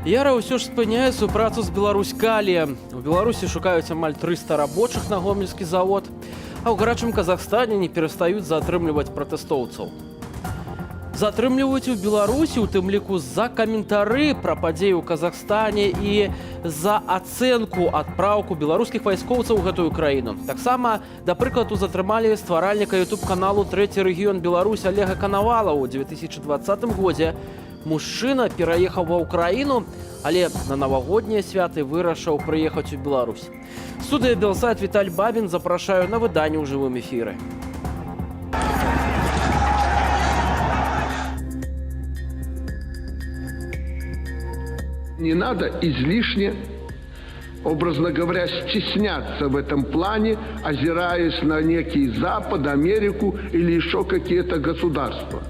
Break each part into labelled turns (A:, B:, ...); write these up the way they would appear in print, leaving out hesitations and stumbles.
A: Яра ўсё ж спыняе супрацу з Беларусь-Калі. У Беларусі шукаюць амаль 300 рабочых на гомельскі завод, а ў гарачым Казахстане не перастаюць затрымліваць пратэстоўцаў. Затрымліваюць у Беларусі, у тым ліку за каментары пра падзеі ў Казахстане і за ацэнку адпраўку беларускіх вайскоўцаў у гэтую краіну. Таксама, да прыкладу, затрымалі стваральніка ютуб-каналу «Трэці рэгіён Беларусь» Олега Канавала ў 2020 годзе. Мужчына пераехаў ва ўкраіну, але на навагоднія святы вырашыў прыехаць у Беларусь. Студыя Белсайт Віталь Бабін запрашаю на выданне ў жывым эфіры.
B: Не надо излишне, образно говоря, стесняться в этом плане, озираясь на некий Запад, Америку или еще какие-то государства.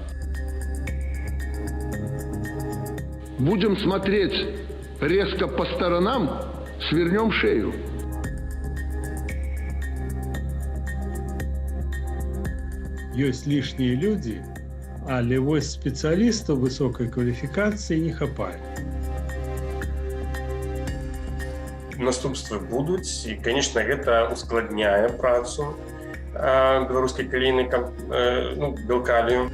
B: Будем смотреть резко по сторонам, свернем шею.
C: Есть лишние люди, а левой специалистов высокой квалификации не хапает.
D: Наступствы будуць і, конечно, гэта ускладняе працу беларускай калійнай Белкалію.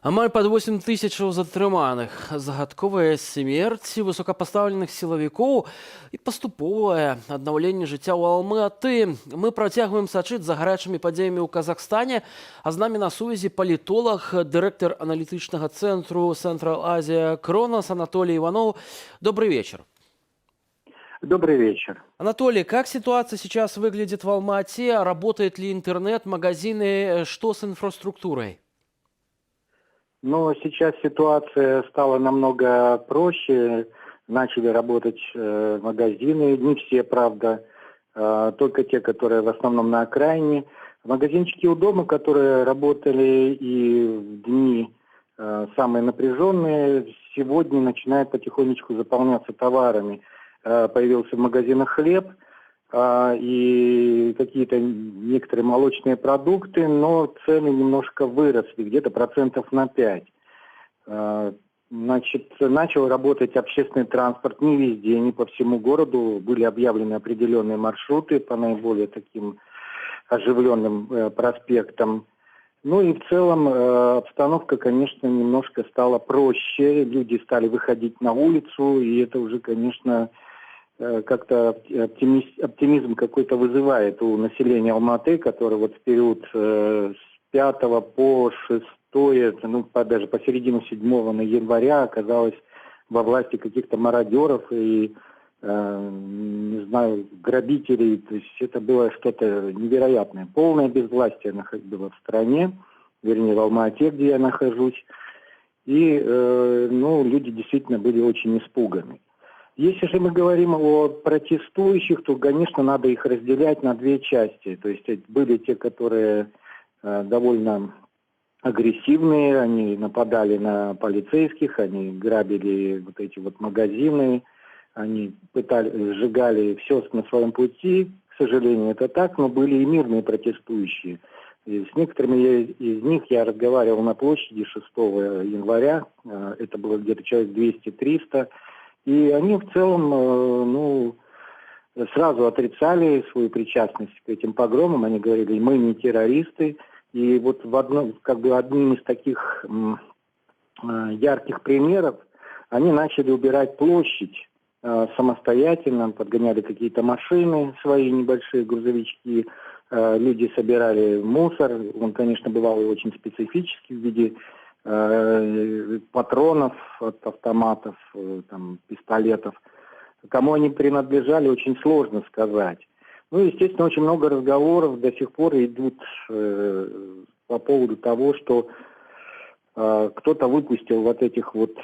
A: Амаль пад 8 тысячаў затрыманых, загадковая смерць высокапастаўленых сілавікоў і паступовае аднаўленне жыцця ў Алматы. Мы працягваем сачыць за гарячымі падзеямі ў Казахстане, а з намі на сувязі палітолог, дырэктар аналітычнага цэнтру Central Asia Kronos Анатолий Иванов. Добрый вечер.
E: Добрый вечер.
A: Анатолий, как ситуация сейчас выглядит в Алмате? Работает ли интернет, магазины? Что с инфраструктурой?
E: Но сейчас ситуация стала намного проще. Начали работать магазины, не все, правда, только те, которые в основном на окраине. Магазинчики у дома, которые работали и в дни самые напряженные, сегодня начинают потихонечку заполняться товарами. Появился в магазинах хлеб и какие-то некоторые молочные продукты, но цены немножко выросли, где-то процентов на 5. Значит, начал работать общественный транспорт не везде, не по всему городу. Были объявлены определенные маршруты по наиболее таким оживленным проспектам. Ну и в целом обстановка, конечно, немножко стала проще. Люди стали выходить на улицу, и это уже, конечно, как-то оптимизм какой-то вызывает у населения Алматы, которое вот в период с 5 по 6, даже по середину 7 января оказалось во власти каких-то мародеров и, не знаю, грабителей. То есть это было что-то невероятное. Полное безвластие было в стране, вернее в Алма-Ате, где я нахожусь. И люди действительно были очень испуганы. Если же мы говорим о протестующих, то, конечно, надо их разделять на две части. То есть были те, которые довольно агрессивные, они нападали на полицейских, они грабили вот эти вот магазины, они сжигали все на своем пути. К сожалению, это так, но были и мирные протестующие. И с некоторыми из них я разговаривал на площади 6 января, это было где-то человек 200-300, и они в целом, сразу отрицали свою причастность к этим погромам. Они говорили, мы не террористы. И вот одним из таких ярких примеров они начали убирать площадь самостоятельно, подгоняли какие-то машины, свои небольшие грузовички. Люди собирали мусор. Он, конечно, бывал и очень специфический в виде патронов от автоматов, пистолетов. Кому они принадлежали, очень сложно сказать. Естественно, очень много разговоров до сих пор идут по поводу того, что кто-то выпустил вот этих вот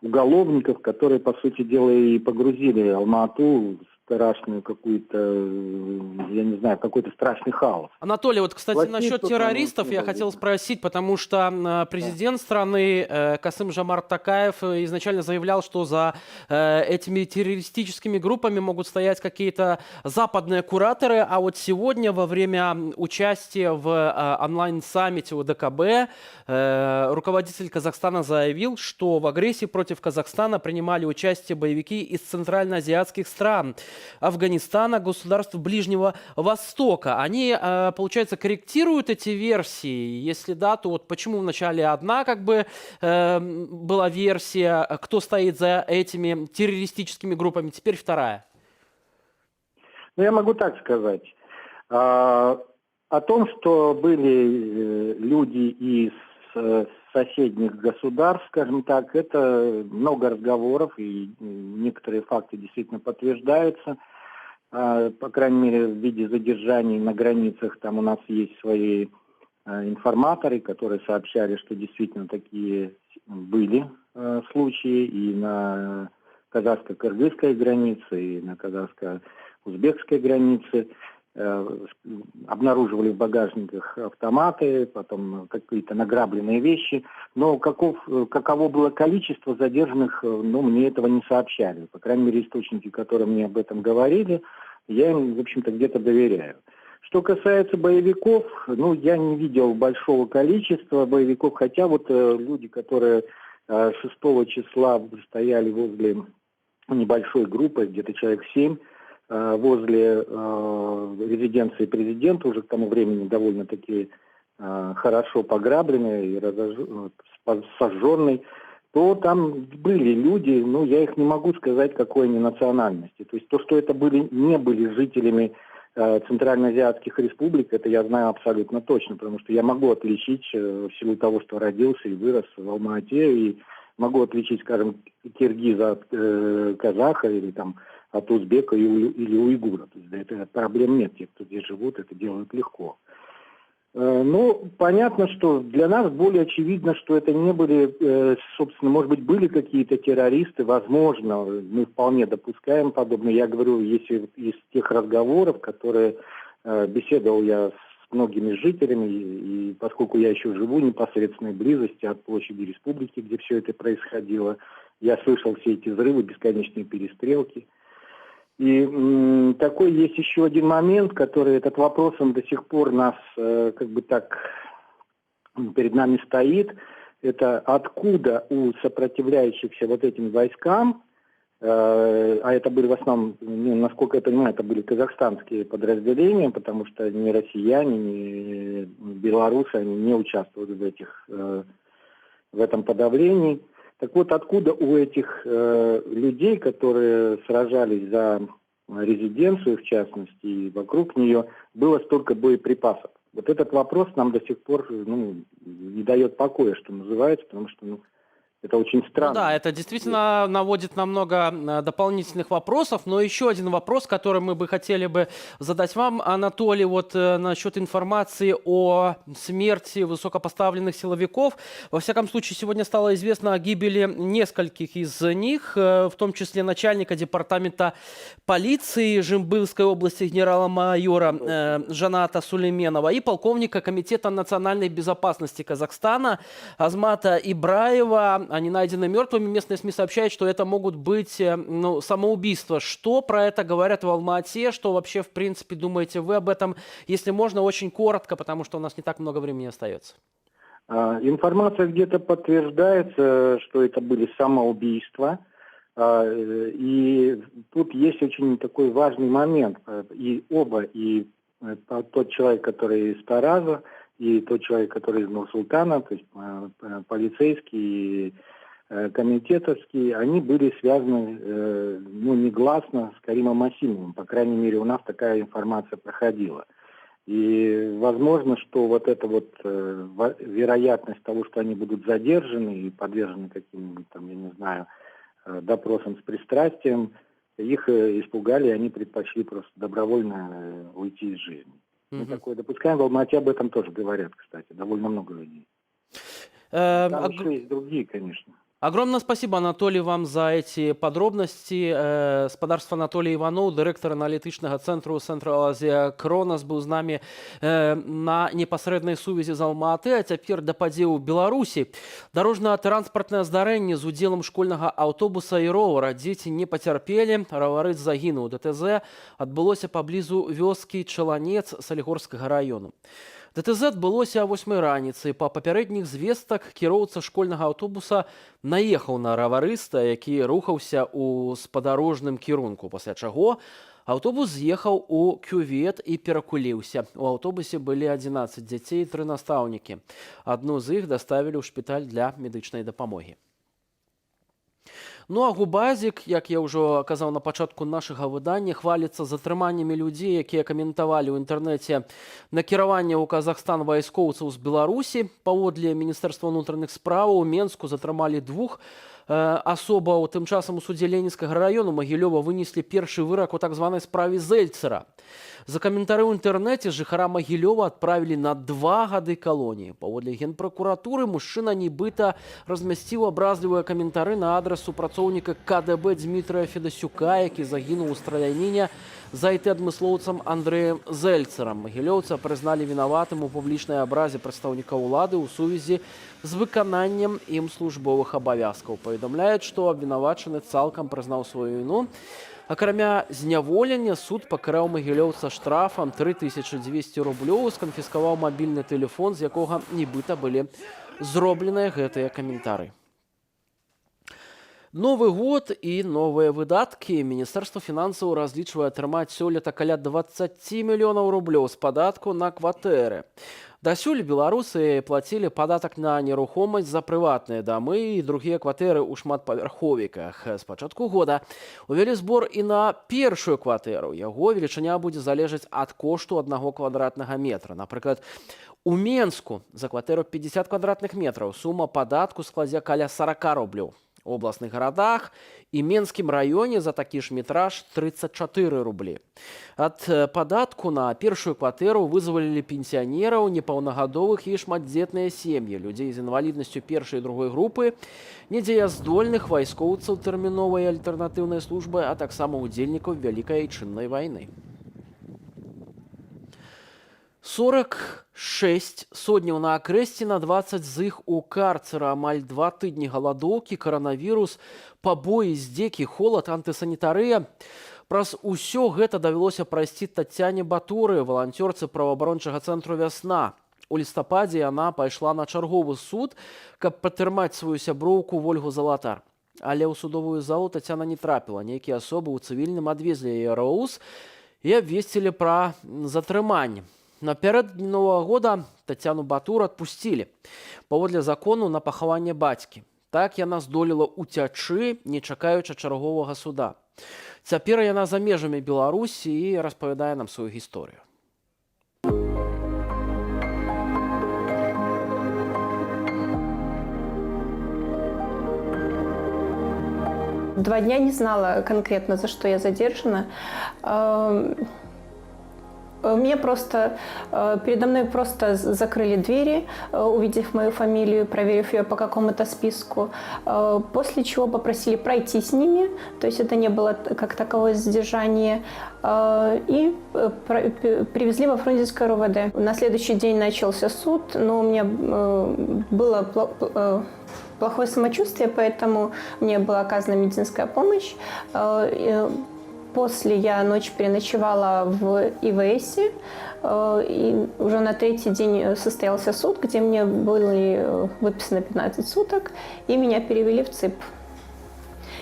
E: уголовников, которые, по сути дела, и погрузили Алма-Ату в страшную какую-то, я не знаю, какой-то страшный хаос.
A: Анатолий, вот, кстати,
E: Властей
A: насчет
E: тут,
A: террористов
E: не
A: я
E: было
A: хотел
E: видно.
A: спросить, потому что президент страны Касым-Жомарт Токаев изначально заявлял, что за этими террористическими группами могут стоять какие-то западные кураторы, а вот сегодня во время участия в онлайн-саммите УДКБ руководитель Казахстана заявил, что в агрессии против Казахстана принимали участие боевики из центральноазиатских стран, Афганистана, государств Ближнего Востока. Они, получается, корректируют эти версии? Если да, то вот почему вначале одна была версия, кто стоит за этими террористическими группами, теперь вторая?
E: Ну, я могу так сказать. О том, что были люди из соседних государств, скажем так, это много разговоров, и некоторые факты действительно подтверждаются. По крайней мере, в виде задержаний на границах там у нас есть свои информаторы, которые сообщали, что действительно такие были случаи и на казахско-кыргызской границе, и на казахско-узбекской границе. Обнаруживали в багажниках автоматы, потом какие-то награбленные вещи. Но каково было количество задержанных, мне этого не сообщали. По крайней мере, источники, которые мне об этом говорили, я им, в общем-то, где-то доверяю. Что касается боевиков, я не видел большого количества боевиков, хотя вот люди, которые 6 числа стояли возле небольшой группы, где-то человек 7, возле резиденции президента, уже к тому времени довольно-таки хорошо пограбленной и сожженной, то там были люди, я их не могу сказать, какой они национальности. То есть то, что это не были жителями центральноазиатских республик, это я знаю абсолютно точно, потому что я могу отличить, в силу того, что родился и вырос в Алма-Ате, и могу отличить, скажем, киргиза от казаха или там от узбека или уйгура. То есть да, это проблем нет. Те, кто здесь живут, это делают легко. Понятно, что для нас более очевидно, что это не были, собственно, может быть, были какие-то террористы, возможно, мы вполне допускаем подобное. Я говорю, если из тех разговоров, которые беседовал я с многими жителями, и поскольку я еще живу в непосредственной близости от площади Республики, где все это происходило, я слышал все эти взрывы, бесконечные перестрелки. И такой есть еще один момент, который этот вопрос, он до сих пор нас перед нами стоит. Это откуда у сопротивляющихся вот этим войскам, а это были в основном, насколько я понимаю, это были казахстанские подразделения, потому что ни россияне, ни белорусы, они не участвовали в этом подавлении. Так вот, откуда у этих людей, которые сражались за резиденцию, в частности, и вокруг нее, было столько боеприпасов? Вот этот вопрос нам до сих пор не дает покоя, что называется, потому что это очень странно.
A: Да, это действительно наводит на много дополнительных вопросов, но еще один вопрос, который мы бы хотели бы задать вам, Анатолий, вот насчет информации о смерти высокопоставленных силовиков. Во всяком случае, сегодня стало известно о гибели нескольких из них, в том числе начальника департамента полиции Жымбылской области генерала-майора Жаната Сулейменова и полковника Комитета национальной безопасности Казахстана Азмата Ибраева. Они найдены мертвыми. Местные СМИ сообщают, что это могут быть самоубийства. Что про это говорят в Алма-Ате? Что вообще, в принципе, думаете вы об этом? Если можно, очень коротко, потому что у нас не так много времени остается.
E: Информация где-то подтверждается, что это были самоубийства. И тут есть очень такой важный момент. И тот человек, который из Тараза, и тот человек, который из Нур-Султана, то есть полицейский и комитетовский, они были связаны негласно с Каримом Асимовым. По крайней мере, у нас такая информация проходила. И возможно, что вот эта вероятность того, что они будут задержаны и подвержены каким-нибудь там, я не знаю, допросам с пристрастием, их испугали, и они предпочли просто добровольно уйти из жизни. Мы такое допускаем. В Алма-Ате об этом тоже говорят, кстати, довольно много людей. Там еще есть другие, конечно.
A: Огромное спасибо, Анатолий, вам за эти подробности. Спадарства Анатолий Иванов, директор аналітычнага цэнтру Central Asia Kronos, был с нами на непасрэднай сувязі з Алматы. А цяпер да падзею ў Беларусі. Дарожна-транспартнае здарэнне з удзелам школьнага аўтобуса і ровара. Дзеці не пацярпелі, раварыст загінуў. ДТЗ адбылося паблізу вёскі Чаланец Салігорскага раёну. ДТЗ адбылося о 8 раніцы. Па папярэдніх звестак кіроўца школьнага аўтобуса наехаў на раварыста, які рухаўся ў спадарожным кірунку, пасля чаго аўтобус з'ехаў у кювет і перакуліўся. У аўтобусе былі 11 дзяцей і 3 настаўнікі. Адну з іх даставілі ў шпіталь для медычнай дапамогі. Ну а Губазік, як я ўжо казаў на пачатку нашага выдання, хваліцца затрыманнямі людзей, якія каментавалі ў інтэрнэце накіраванне ў Казахстан вайскоўцаў з Беларусі. Паводле Міністэрства ўнутраных справаў у Менску затрымалі 2 асобаў. Тым часам у судзе Ленінскага раёну Магілёва вынеслі першы вырак у так званай справе Зельцера. За каментары ў інтэрнэце жыхара Магілёва адправілі на 2 гады калоніі. Паводле генпракуратуры мужчына нібыта размясціў абразлівыя каментары на адрас супрацоўніка КДБ Дмітрыя Федасюка, які загінуў у страляніне за IT-адмыслоўцам Андрэем Зельцерам. Магілёўца прызналі вінаватым у публічнай абразе прадстаўніка ўлады ў сувязі з выкананнем ім службовых абавязкаў. Паведамляюць, што абвінавачаны цалкам прызнаў сваю віну. Акрамя зняволення, суд пакараў магілёўца штрафам 3200 рублёў, сканфіскаваў мабільны тэлефон, з якога нібыта былі зробленыя гэтыя каментары. Новы год і новыя выдаткі. Міністэрства фінансаў разлічвае атрымаць сёлета каля 20 мільёнаў рублёў з падатку на кватэры. Дасюль беларусы плацілі падатак на нерухомасць за прыватныя дамы і другія кватэры ў шматпавярховіках. З пачатку года увялі збор і на першую кватэру. Яго велічыня будзе залежаць ад кошту 1 квадратнага метра. Напрыклад, у Менску за кватэру 50 квадратных метраў сума падатку складзе каля 40 рублёў. У абласных гарадах і Менскім раёне за такі ж метраж 34 рублі. Ад падатку на першую кватэру вызвалілі пенсіянераў, непаўнагадовых і шматдзетныя сем'і, людзей з інваліднасцю першай і другой групы, недзеяздольных вайскоўцаў тэрміновай і альтэрнатыўнай службы, а таксама удзельнікаў Вялікай айчыннай вайны. 46 сотняў на акрэсці, на 20 з іх у карцера. Амаль 2 тыдні галадоўкі, каранавірус, пабоі, здзекі, холад, антысанітарыя. Праз усё гэта давялося прайсці Тацяне Батуры, валанцёрцы праваабарончага цэнтру «Вясна». У лістападзе яна пайшла на чарговы суд, каб падтрымаць сваю сяброўку Вольгу Залатар. Але ў судовую залу Тацяна не трапіла. Нейкія асобы ў цывільным адвезлі яе РАУС і абвесцілі пра затрыманне. Напярэдадні Новага года Тацяну Батур адпусцілі. Паводле закону на пахаванне бацькі. Так яна здолела ўцячы, не чакаючы чарговага суда. Цяпер яна за межамі Беларусі і распавядае нам сваю гісторыю.
F: Два дня не знала конкретно, за что я задержана. Мне просто, передо мной просто закрыли двери, увидев мою фамилию, проверив ее по какому-то списку, после чего попросили пройти с ними, то есть это не было как таковое задержание, и привезли во Фрунзенское РУВД. На следующий день начался суд, но у меня было плохое самочувствие, поэтому мне была оказана медицинская помощь. После я ночь переночевала в ИВСе, и уже на 3-й день состоялся суд, где мне были выписаны 15 суток, и меня перевели в ЦИП.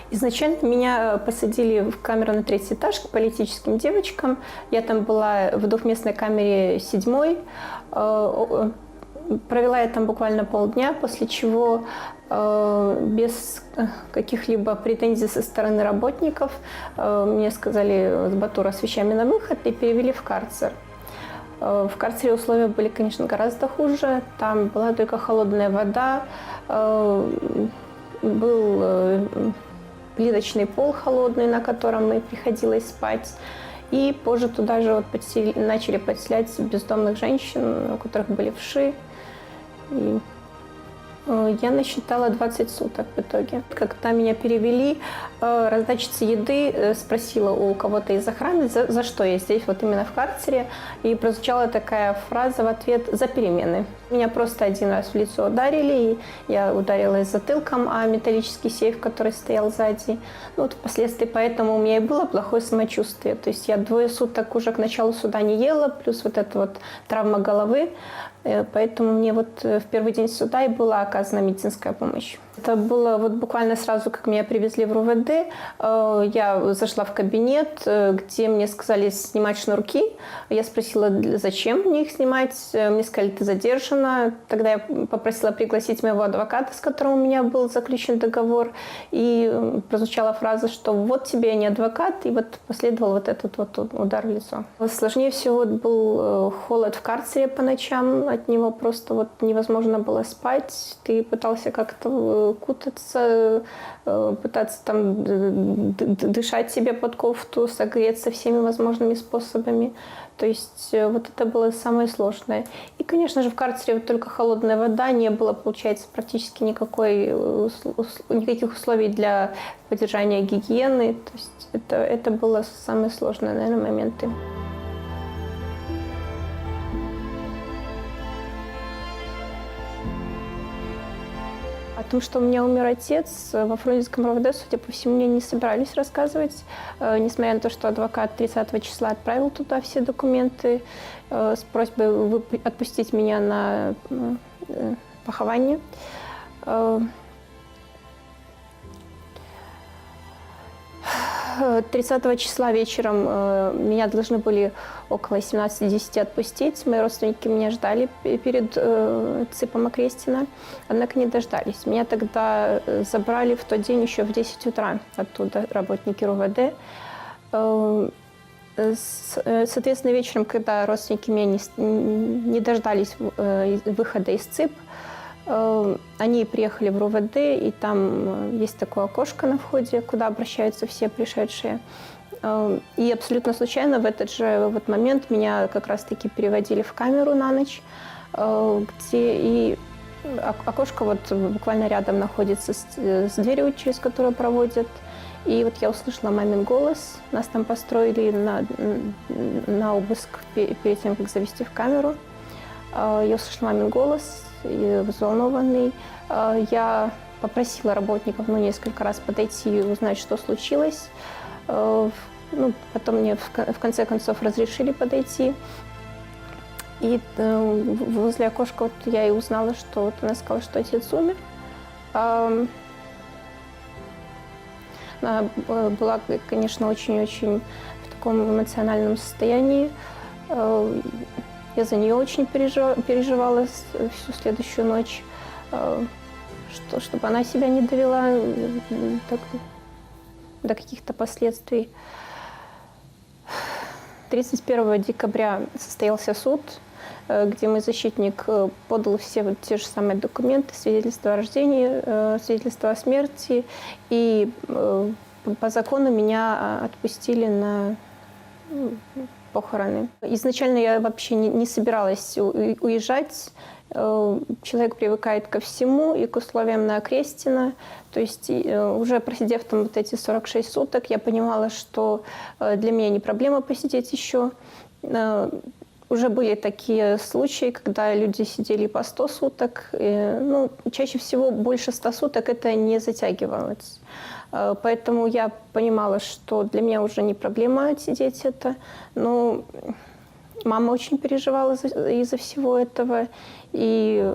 F: Изначально меня посадили в камеру на 3-й этаж к политическим девочкам. Я там была в двухместной камере 7-й. Провела я там буквально полдня, после чего без каких-либо претензий со стороны работников мне сказали с Батура с вещами на выход и перевели в карцер. В карцере условия были, конечно, гораздо хуже. Там была только холодная вода, был плиточный пол холодный, на котором мне приходилось спать. И позже туда же начали подселять бездомных женщин, у которых были вши. И Я насчитала 20 суток в итоге. Когда меня перевели, раздатчица еды спросила у кого-то из охраны, за что я здесь, вот именно в карцере. И прозвучала такая фраза в ответ: «За перемены». Меня просто один раз в лицо ударили, и я ударилась затылком о металлический сейф, который стоял сзади. Ну, вот впоследствии поэтому у меня и было плохое самочувствие. То есть я 2 суток уже к началу суда не ела, плюс вот эта вот травма головы. Поэтому мне вот в первый день суда и была оказана медицинская помощь. Это было вот буквально сразу, как меня привезли в РУВД. Я зашла в кабинет, где мне сказали снимать шнурки. Я спросила, зачем мне их снимать. Мне сказали, ты задержана. Тогда я попросила пригласить моего адвоката, с которым у меня был заключен договор. И прозвучала фраза, что вот тебе я не адвокат. И вот последовал вот этот вот удар в лицо. Сложнее всего был холод в карцере по ночам. От него просто вот невозможно было спать. Ты пытался как-то кутаться, пытаться там дышать себе под кофту, согреться всеми возможными способами. То есть вот это было самое сложное. И, конечно же, в карцере вот только холодная вода, не было, получается, практически никаких условий для поддержания гигиены. То есть это было самые сложные, наверное, моменты. О том, что у меня умер отец, во Фрунзенском РОВД, судя по всему, мне не собирались рассказывать, несмотря на то, что адвокат 30 числа отправил туда все документы с просьбой отпустить меня на похование. 30 числа вечером меня должны были около 17:10 отпустить. Мои родственники меня ждали перед ЦИПом Окрестина, однако не дождались. Меня тогда забрали в тот день еще в 10 утра оттуда работники РУВД. Соответственно, вечером, когда родственники меня не дождались выхода из ЦИП, они приехали в РУВД, и там есть такое окошко на входе, куда обращаются все пришедшие. И абсолютно случайно в этот же момент меня как раз-таки переводили в камеру на ночь, где и окошко вот буквально рядом находится с дверью, через которую проводят. И вот я услышала мамин голос. Нас там построили на обыск перед тем, как завести в камеру. Я услышала мамин голос, взволнованный. Я попросила работников несколько раз подойти и узнать, что случилось. Потом мне в конце концов разрешили подойти. И возле окошка вот я и узнала, что вот она сказала, что отец умер. Она была, конечно, очень-очень в таком эмоциональном состоянии. Я за нее очень переживала всю следующую ночь, чтобы она себя не довела до каких-то последствий. 31 декабря состоялся суд, где мой защитник подал все вот те же самые документы, свидетельство о рождении, свидетельство о смерти. И по закону меня отпустили на похороны. Изначально я вообще не собиралась уезжать. Человек привыкает ко всему и к условиям на Окрестина. То есть уже просидев там вот эти 46 суток, я понимала, что для меня не проблема посидеть еще. Уже были такие случаи, когда люди сидели по 100 суток. Чаще всего больше 100 суток это не затягивалось. Поэтому я понимала, что для меня уже не проблема отсидеть это. Но мама очень переживала из-за всего этого. И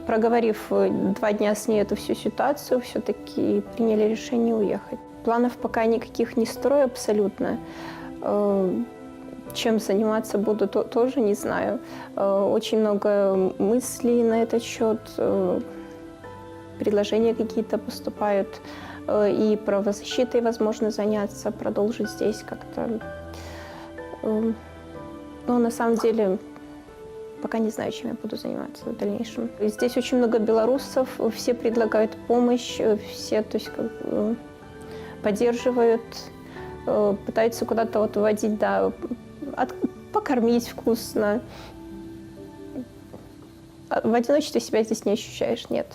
F: проговорив 2 дня с ней эту всю ситуацию, все-таки приняли решение уехать. Планов пока никаких не строю абсолютно. Чем заниматься буду, тоже не знаю. Очень много мыслей на этот счет. Предложения какие-то поступают. И правозащитой возможно заняться, продолжить здесь как-то. Но на самом деле пока не знаю, чем я буду заниматься в дальнейшем. Здесь очень много белорусов, все предлагают помощь, все, то есть, поддерживают, пытаются куда-то вот водить, да, покормить вкусно. в одиночестве себя здесь не ощущаешь, нет.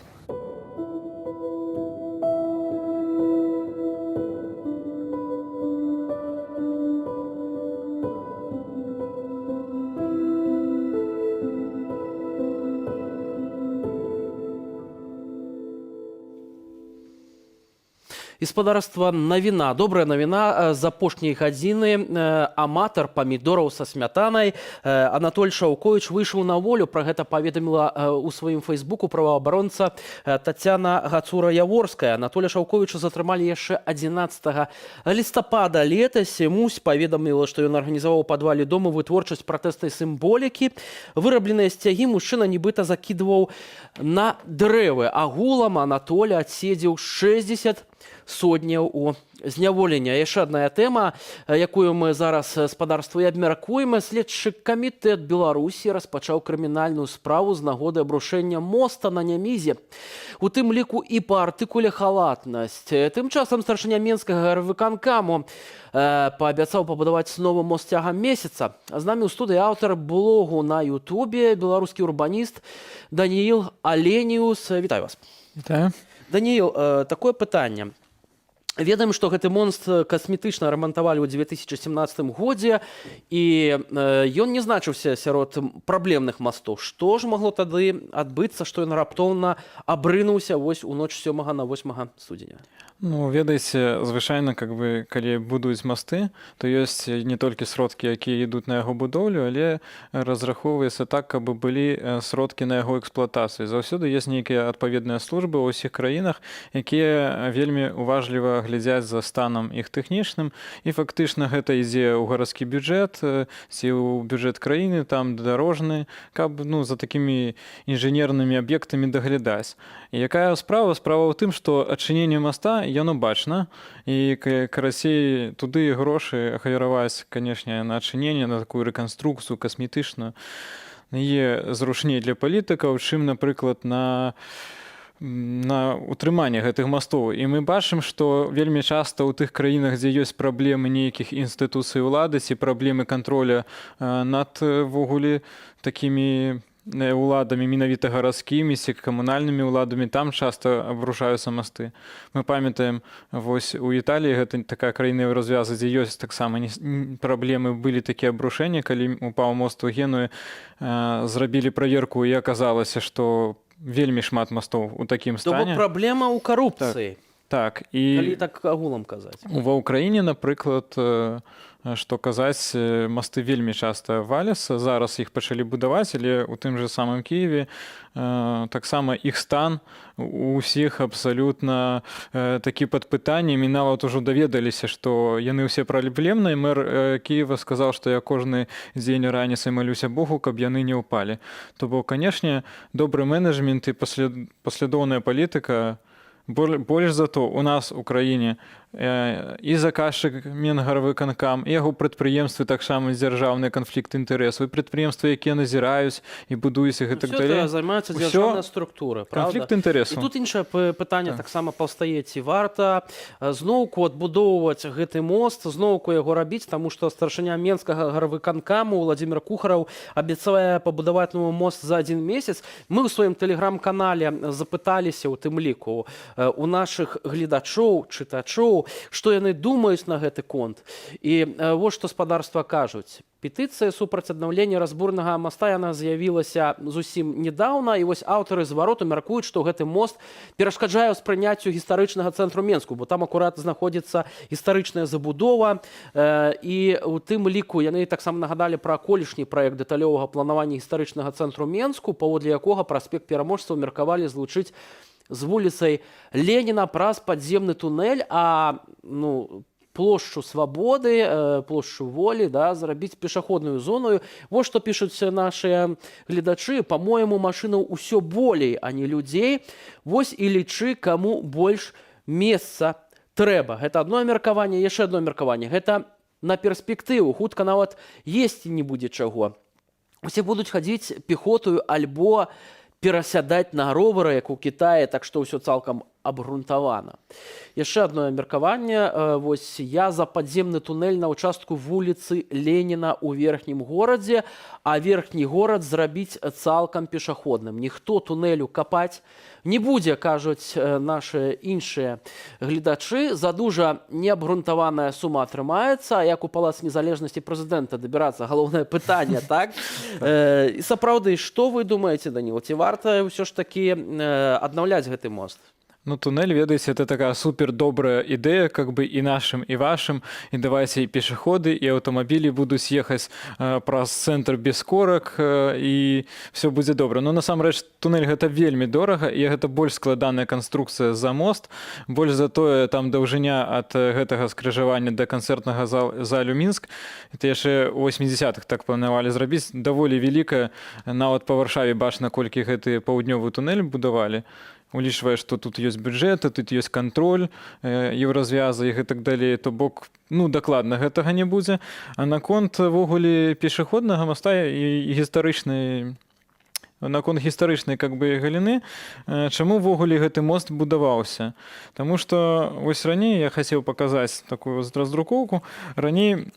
A: Гаспадарства навіна, добрая навіна з апошняй гадзіны. Аматар памідораў са смятанай Анатоль Шаўковіч выйшаў на волю. Пра гэта паведаміла ў сваім фейсбуку праваабаронца Тацяна Гацура-Яворская. Анатоля Шаўковіча затрымалі яшчэ 11 лістапада летась. Мусь паведаміла, што ён арганізаваў у падвале дома вытворчасць пратэснай сімволікі. Вырабленыя сцягі мужчына нібыта закідваў на дрэвы. Агулам Анатоля адседзеў 60 сотняў у зняволення. Яшчэ адная тэма, якую мы зараз гаспадарства і абмяркуем. Следчы камітэт Беларусі распачаў крымінальную справу з нагоды абрушэння моста на Нямізе. У тым ліку і па артыкуле халатнасць. Тым часам старшыня Менскага гарвыканкаму паабяцаў пабудаваць новы мост цягам месяца. З намі ў студыі аўтар блогу на Ютубе, беларускі урбаніст Даніил Аленіус. Вітаю вас.
G: Вітаю.
A: Даніил, такое пытанне. Ведаем, што гэты мост касметычна рамантавалі ў 2017 годзе, і ён не значыўся сярод праблемных мастоў. Што ж магло тады адбыцца, што ён раптоўна абрынуўся вось у ноч 7 на 8 студзеня?
G: Ну, ведаеце, звычайна, калі будуюць масты, то ёсць не толькі сродкі, якія ідуць на яго будоўлю, але разрахоўваецца так, каб былі сродкі на яго эксплуатацыю. Заўсёды ёсць нейкія адпаведныя службы ў ўсіх краінах, якія вельмі уважліва глядзяць за станам іх тэхнічным, і фактычна гэта ідзе ў гарадскі бюджэт ці ў бюджэт краіны, там дарожны, каб за такімі інжынернымі аб'ектамі даглядаць. І якая справа? Справа ў тым, што адчыненне моста яно бачна, і карацей туды грошы ахвяраваць, канешне, на адчыненне, на такую рэканструкцыю касметычную є зручней для палітыкаў, чым, напрыклад, на утрыманне гэтых мастоў. І мы бачым, што вельмі часта ў тых краінах, дзе ёсць праблемы нейкіх інстытуцый улады ці праблемы кантроля над ввогуле такімі уладамі, менавіта гарадскімі ці камунальнымі уладамі, там часта абрушаюцца масты. Мы памятаем, вось у Італіі, гэта такая краіна развяза, дзе ёсць таксама праблемы, былі такія абрушэнні, калі упаў мост у Генуі, зрабілі праверку, і аказалася, што вельмі шмат мастоў у такім стане.
A: То праблема ў карупцыі.
G: Так, і
A: калі так агулам казаць.
G: Ва ўкраіне, напрыклад, што казаць, масты вельмі часта валяцца. Зараз іх пачалі будаваць, але ў тым жа самым Кіеве таксама іх стан у ўсіх абсалютна такі пад пытаннем, і нават ужо даведаліся, што яны ўсе праблемныя. Мэр Кіева сказаў, што я кожны дзень раніцай малюся Богу, каб яны не ўпалі. То бок, канешне, добры менеджмент і паслядоўная палітыка. Больш за то, у нас у краіне і заказчык Менгарвыканкам, і яго прадпрыемствы таксама дзяржаўныя канфлікты інтарэсаў, і прадпрыемствы, якія назіраюць і будуюць і гэтак далей.
A: Усё займаюцца дзяржаўныя структуры, правда?
G: Канфлікт інтарэсаў.
A: І тут іншае пытанне таксама паўстае, ці варта зноўку адбудоўваць гэты мост, зноўку яго рабіць, таму што старшыня Менскага гарвыканкаму Владзімир Кухараў абяцае пабудаваць новы мост за 1 месяц. Мы ў сваім тэлеграм-канале запыталіся ў тым ліку у нашых гледачоў, чытачоў, што яны думаюць на гэты конт. І вось што гаспадарства кажуць. Петыцыя супраць аднаўлення разбурнага моста, яна з'явілася зусім недаўна, і вось аўтары звароту мяркуюць, што гэты мост перашкаджае ўспрыняццю гістарычнага цэнтру Менску, бо там акурат знаходзіцца гістарычная забудова, і ў тым ліку яны таксама нагадалі пра колішні праект дэталёвага планавання гістарычнага цэнтру Менску, паводле якога праспект Пераможцаў меркавалі злучыць з вуліцай Леніна праз падземны тунэль, а плошчу Свабоды, плошчу Волі, зрабіць пешаходную зону. Вось што пішуць нашыя гледачы. Па-моему, машынаў усё болей, а не людзей. Вось і лічы, каму больш месца трэба. Гэта адно меркаванне, яшчэ адно меркаванне. Гэта на перспектыву. Хутка нават есці не будзе чаго. Усе будуць хадзіць пехотаю альбо перасядаць на ровары, як у Кітаі, так што ўсё цалкам абгрунтавана. Яшчэ адно меркаванне. Вось я за падземны тунэль на ўчастку вуліцы Леніна ў верхнім горадзе, а верхні горад зрабіць цалкам пешаходным. Ніхто тунэлю капаць не будзе, кажуць нашы іншыя гледачы. За дужа неабгрунтаваная сума атрымаецца, а як у Палац незалежнасці прэзідэнта дабірацца, галоўнае пытанне, так? І сапраўды, што вы думаеце, Даніл? Ці варта ўсё ж такі аднаўляць гэты мост?
G: Ну, туннель, ведаеце, это такая супер добрая ідэя, как бы і нашым, і вашым, і давайце і пешаходы, і аўтамабілі будуць ехаць праз цэнтр без корак, і все будзе добра. Но насамрэч туннель гэта вельмі дорага, і гэта больш складаная канструкцыя за мост, больш за тое там даўжыня ад гэтага скрыжавання да канцэртнага залю Мінск. Это яшчэ ў 80-х так планавалі зрабіць, даволі вялікая, нават па Варшаве бачна, колькі гэты паўднёвы туннель будавалі. Улічвае, што тут ёсць бюджэт, тут ёсць кантроль, еўразвязы і гэтак далей, то бок, ну, дакладна гэтага не будзе. А наконт ввогуле пешаходнага моста і гістарычнай, наконт гістарычнай как бы галіны, чаму ввогуле гэты мост будаваўся? Таму што вось раней я хацеў паказаць такую раздрукоўку. Раней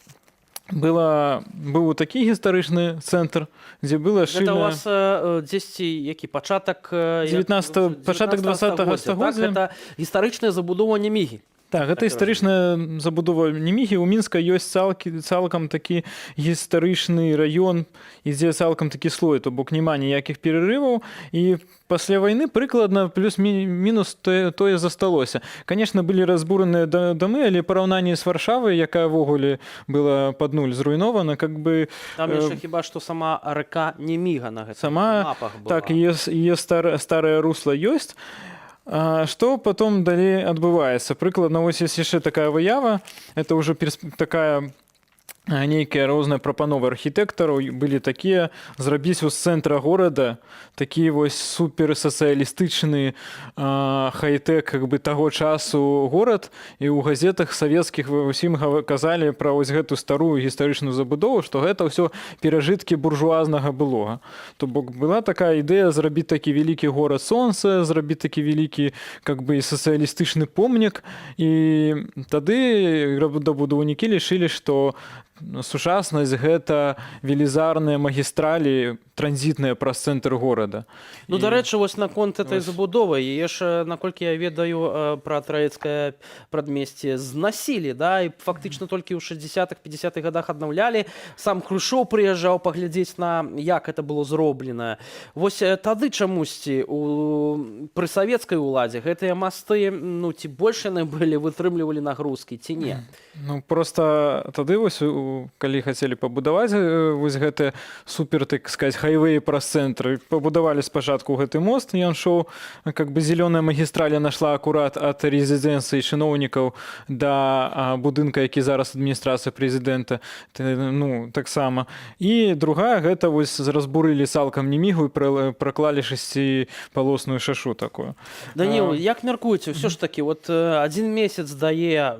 G: быў такі гістарычны цэнтр, дзе была шыльная...
A: Гэта у вас дзесьці які пачатак
G: 19-го, пачатак 20-го стагоддзя.
A: Так, гэта гістарычная забудова Немігі.
G: Так, гэта гістарычная забудова Немігі. У Мінска ёсць цалкам такі гістарычны раён, ідзе цалкам такі слой, то бок няма ніякіх перарываў, і пасля вайны прыкладна плюс-мінус тое засталося. Канешне, былі разбураныя дамы, але параўнанні з Варшавай, якая ввогуле была пад нуль зруйнована, как бы...
A: Там яшчэ хіба што сама рака Неміга на гэтых мапах была.
G: Так, яе старае русла ёсць. Што потом далей адбываецца? Прыкладна, вось ёсць яшчэ такая выява, это ўжо такая нейкія розныя прапановы архітэктараў былі такія, зрабіць з цэнтра горада такі вось суперсацыялістычны хай-тэк как бы таго часу горад, і ў газетах савецкіх усім казалі пра вось гэту старую гістарычную забудову, што гэта ўсё перажыткі буржуазнага былога. То бок была такая ідэя зрабіць такі вялікі горад сонца, зрабіць такі вялікі как бы сацыялістычны помнік, і тады дабудоўнікі лічылі, што сучаснасць гэта велізарныя магістралі транзітныя праз цэнтр горада.
A: Ну, дарэчы, вось наконт этой забудовы, яе ж, наколькі я ведаю, пра Траецкае прадмесце знасілі, да, і фактычна толькі ў 60-х, 50-х гадах аднаўлялі. Сам Хрушчоў прыязджаў паглядзець на, як это было зроблена. Вось тады чамусьці пры савецкай уладзе гэтыя масты, ну, ці больш яны былі, вытрымлівалі нагрузкі, ці не?
G: Ну, просто тады вось, калі хацелі пабудаваць вось гэты супер, так сказать, хайвей праз цэнтр, пабудавалі спачатку гэты мост, ён шоў, как бы зелёная магістраля нашла акурат ад резідэнцыі чыноўнікаў да будынка, які зараз адміністрацыя прэзідэнта, ну, таксама. І другая, гэта вось разбурылі цалкам Немігу і праклалі 6-палосную шашу такую.
A: Даніл, як мяркуеце, ўсё ж такі, вот адзін месяц дае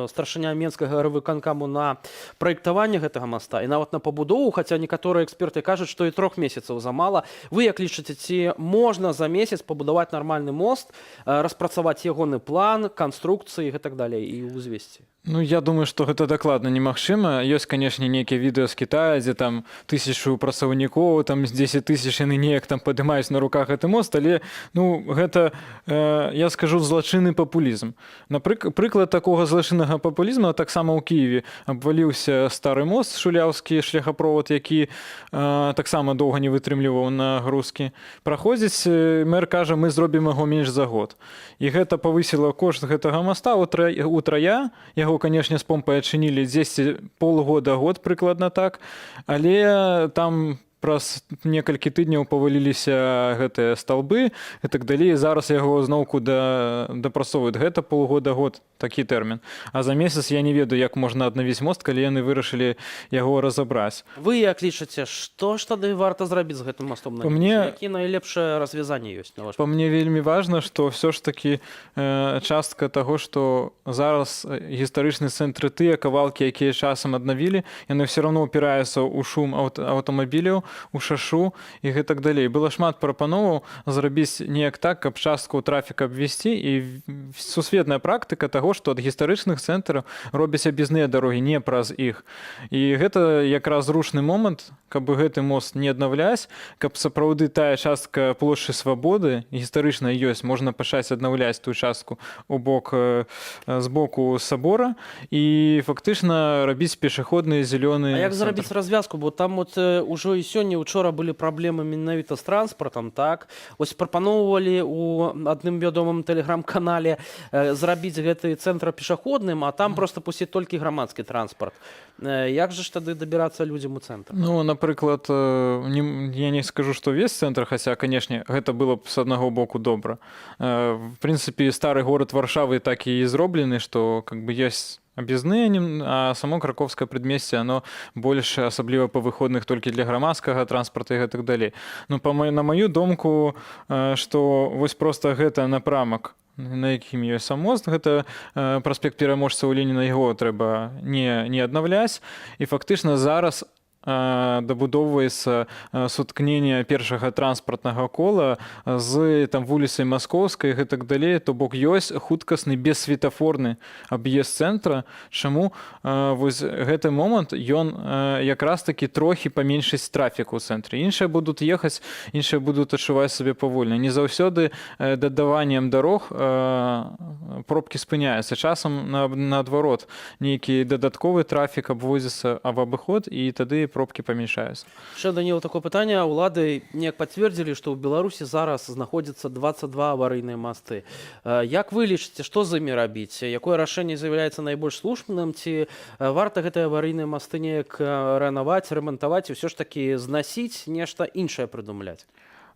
A: старшыня Менскага райвыканкаму на праектаванне гэтага моста і нават на пабудову, хаця некаторыя эксперты кажуць, што і 3 месяцаў замала. Вы як лічыце, ці можна за месяц пабудаваць нармальны мост, распрацаваць ягоны план, канструкцыі і так далей, і ўзвесці?
G: Ну, я думаю, што гэта дакладна немагчыма. Ёсць, канешне, нейкія відэо з Китая, дзе там 1000 працаўнікоў, там з 10 000 яны неяк там падымаюць на руках гэты мост, але, ну, гэта, я скажу, злачынны папулізм. Прыклад такога злачыннага папулізму таксама ў Кіеве абваліўся стары мост шуляўскі, шляхаправод, які таксама доўга не вытрымліваў нагрузкі. Праходзіць, мэр кажа, мы зробім яго менш за год. І гэта павысіла кошт гэтага моста утрая. Яго, канешне, з помпай адчынілі 10 полгода-год, прыкладна так, але там праз некалькі тыдняў паваліліся гэтыя сталбы і так далей. Зараз яго зноўку дапрацоўваюць. Гэта полгода-год, такі тэрмін. А за месяц я не ведаю, як можна аднавіць мост, калі яны вырашылі яго разабраць.
A: Вы як лічыце, што ж тады варта зрабіць з гэтым мостом? Які найлепшае развязанне ёсць, на ваш
G: погляд? Па мне вельмі важна, што ўсё ж такі частка таго, што зараз гістарычны цэнтры, тыя кавалкі, якія часам аднавілі, яны ўсё роўно ўпіраюцца ў шум аўтамабіляў, у шашу і гэтак далей. Было шмат прапановаў зрабіць неяк так, каб частку трафіка абвесці, і сусветная практыка таго, што ад гістарычных цэнтраў робяць аб'язныя дарогі не праз іх. І гэта якраз зручны момант, каб гэты мост не аднаўляць, каб сапраўды тая частка плошчы Свабоды гістарычна ёсць, можна пачаць аднаўляць тую частку у бок з боку сабора і фактычна рабіць пешаходныя зялёныя.
A: А як зрабіць развязку? Бо там от ужо і сёння, учора былі праблемы менавіта з транспартам, так? Вось прапаноўвалі у адным вядомым тэлеграм-канале зрабіць гэты цэнтр пешаходным, а там просто пусціць толькі грамадскі транспарт. Як же ж тады дабірацца людзям у цэнтр?
G: Ну, напрыклад, я не скажу, што весь цэнтр, хаця, канешне, гэта было б з аднаго боку добра. В прынцыпе, стары горад Варшавы так і зроблены, што как бы ёсць аб'язныя, а само краковскае прадмесце, оно больш асабліва па выходных толькі для грамадскага транспарта і гэтак далей. Ну, на маю думку, што вось проста гэта напрамак, на якім ёсць сам мост, гэта праспект пераможцаў Леніна, яго трэба не аднаўляць, і фактычна зараз дабудоўваецца суткненне першага транспартнага кола з там вуліцай Маскоўскай і гэтак далей, то бок ёсць хуткасны бессветафорны аб'езд цэнтра. Чаму вось гэты момант ён якраз такі трохі паменшыць трафік у цэнтры. Іншыя будуць ехаць, іншыя будуць адчуваць сабе павольна. Не заўсёды дадаваннем дарог пробкі спыняюцца. Часам наадварот нейкі дадатковы трафік абводзіцца в абыход, і тады пробкі памяншаюцца.
A: Ще, Даніл, такое пытанне. Улады неяк пацвердзілі, што ў Беларусі зараз знаходзіцца 22 аварыйныя масты. Як вы лічыце, што з імі рабіць? Якое рашэнне з'яўляецца найбольш слушным? Ці варта гэтыя аварыйныя масты неяк рэнаваць, рамантаваць і ўсё ж такі знасіць, нешта іншае прыдумляць?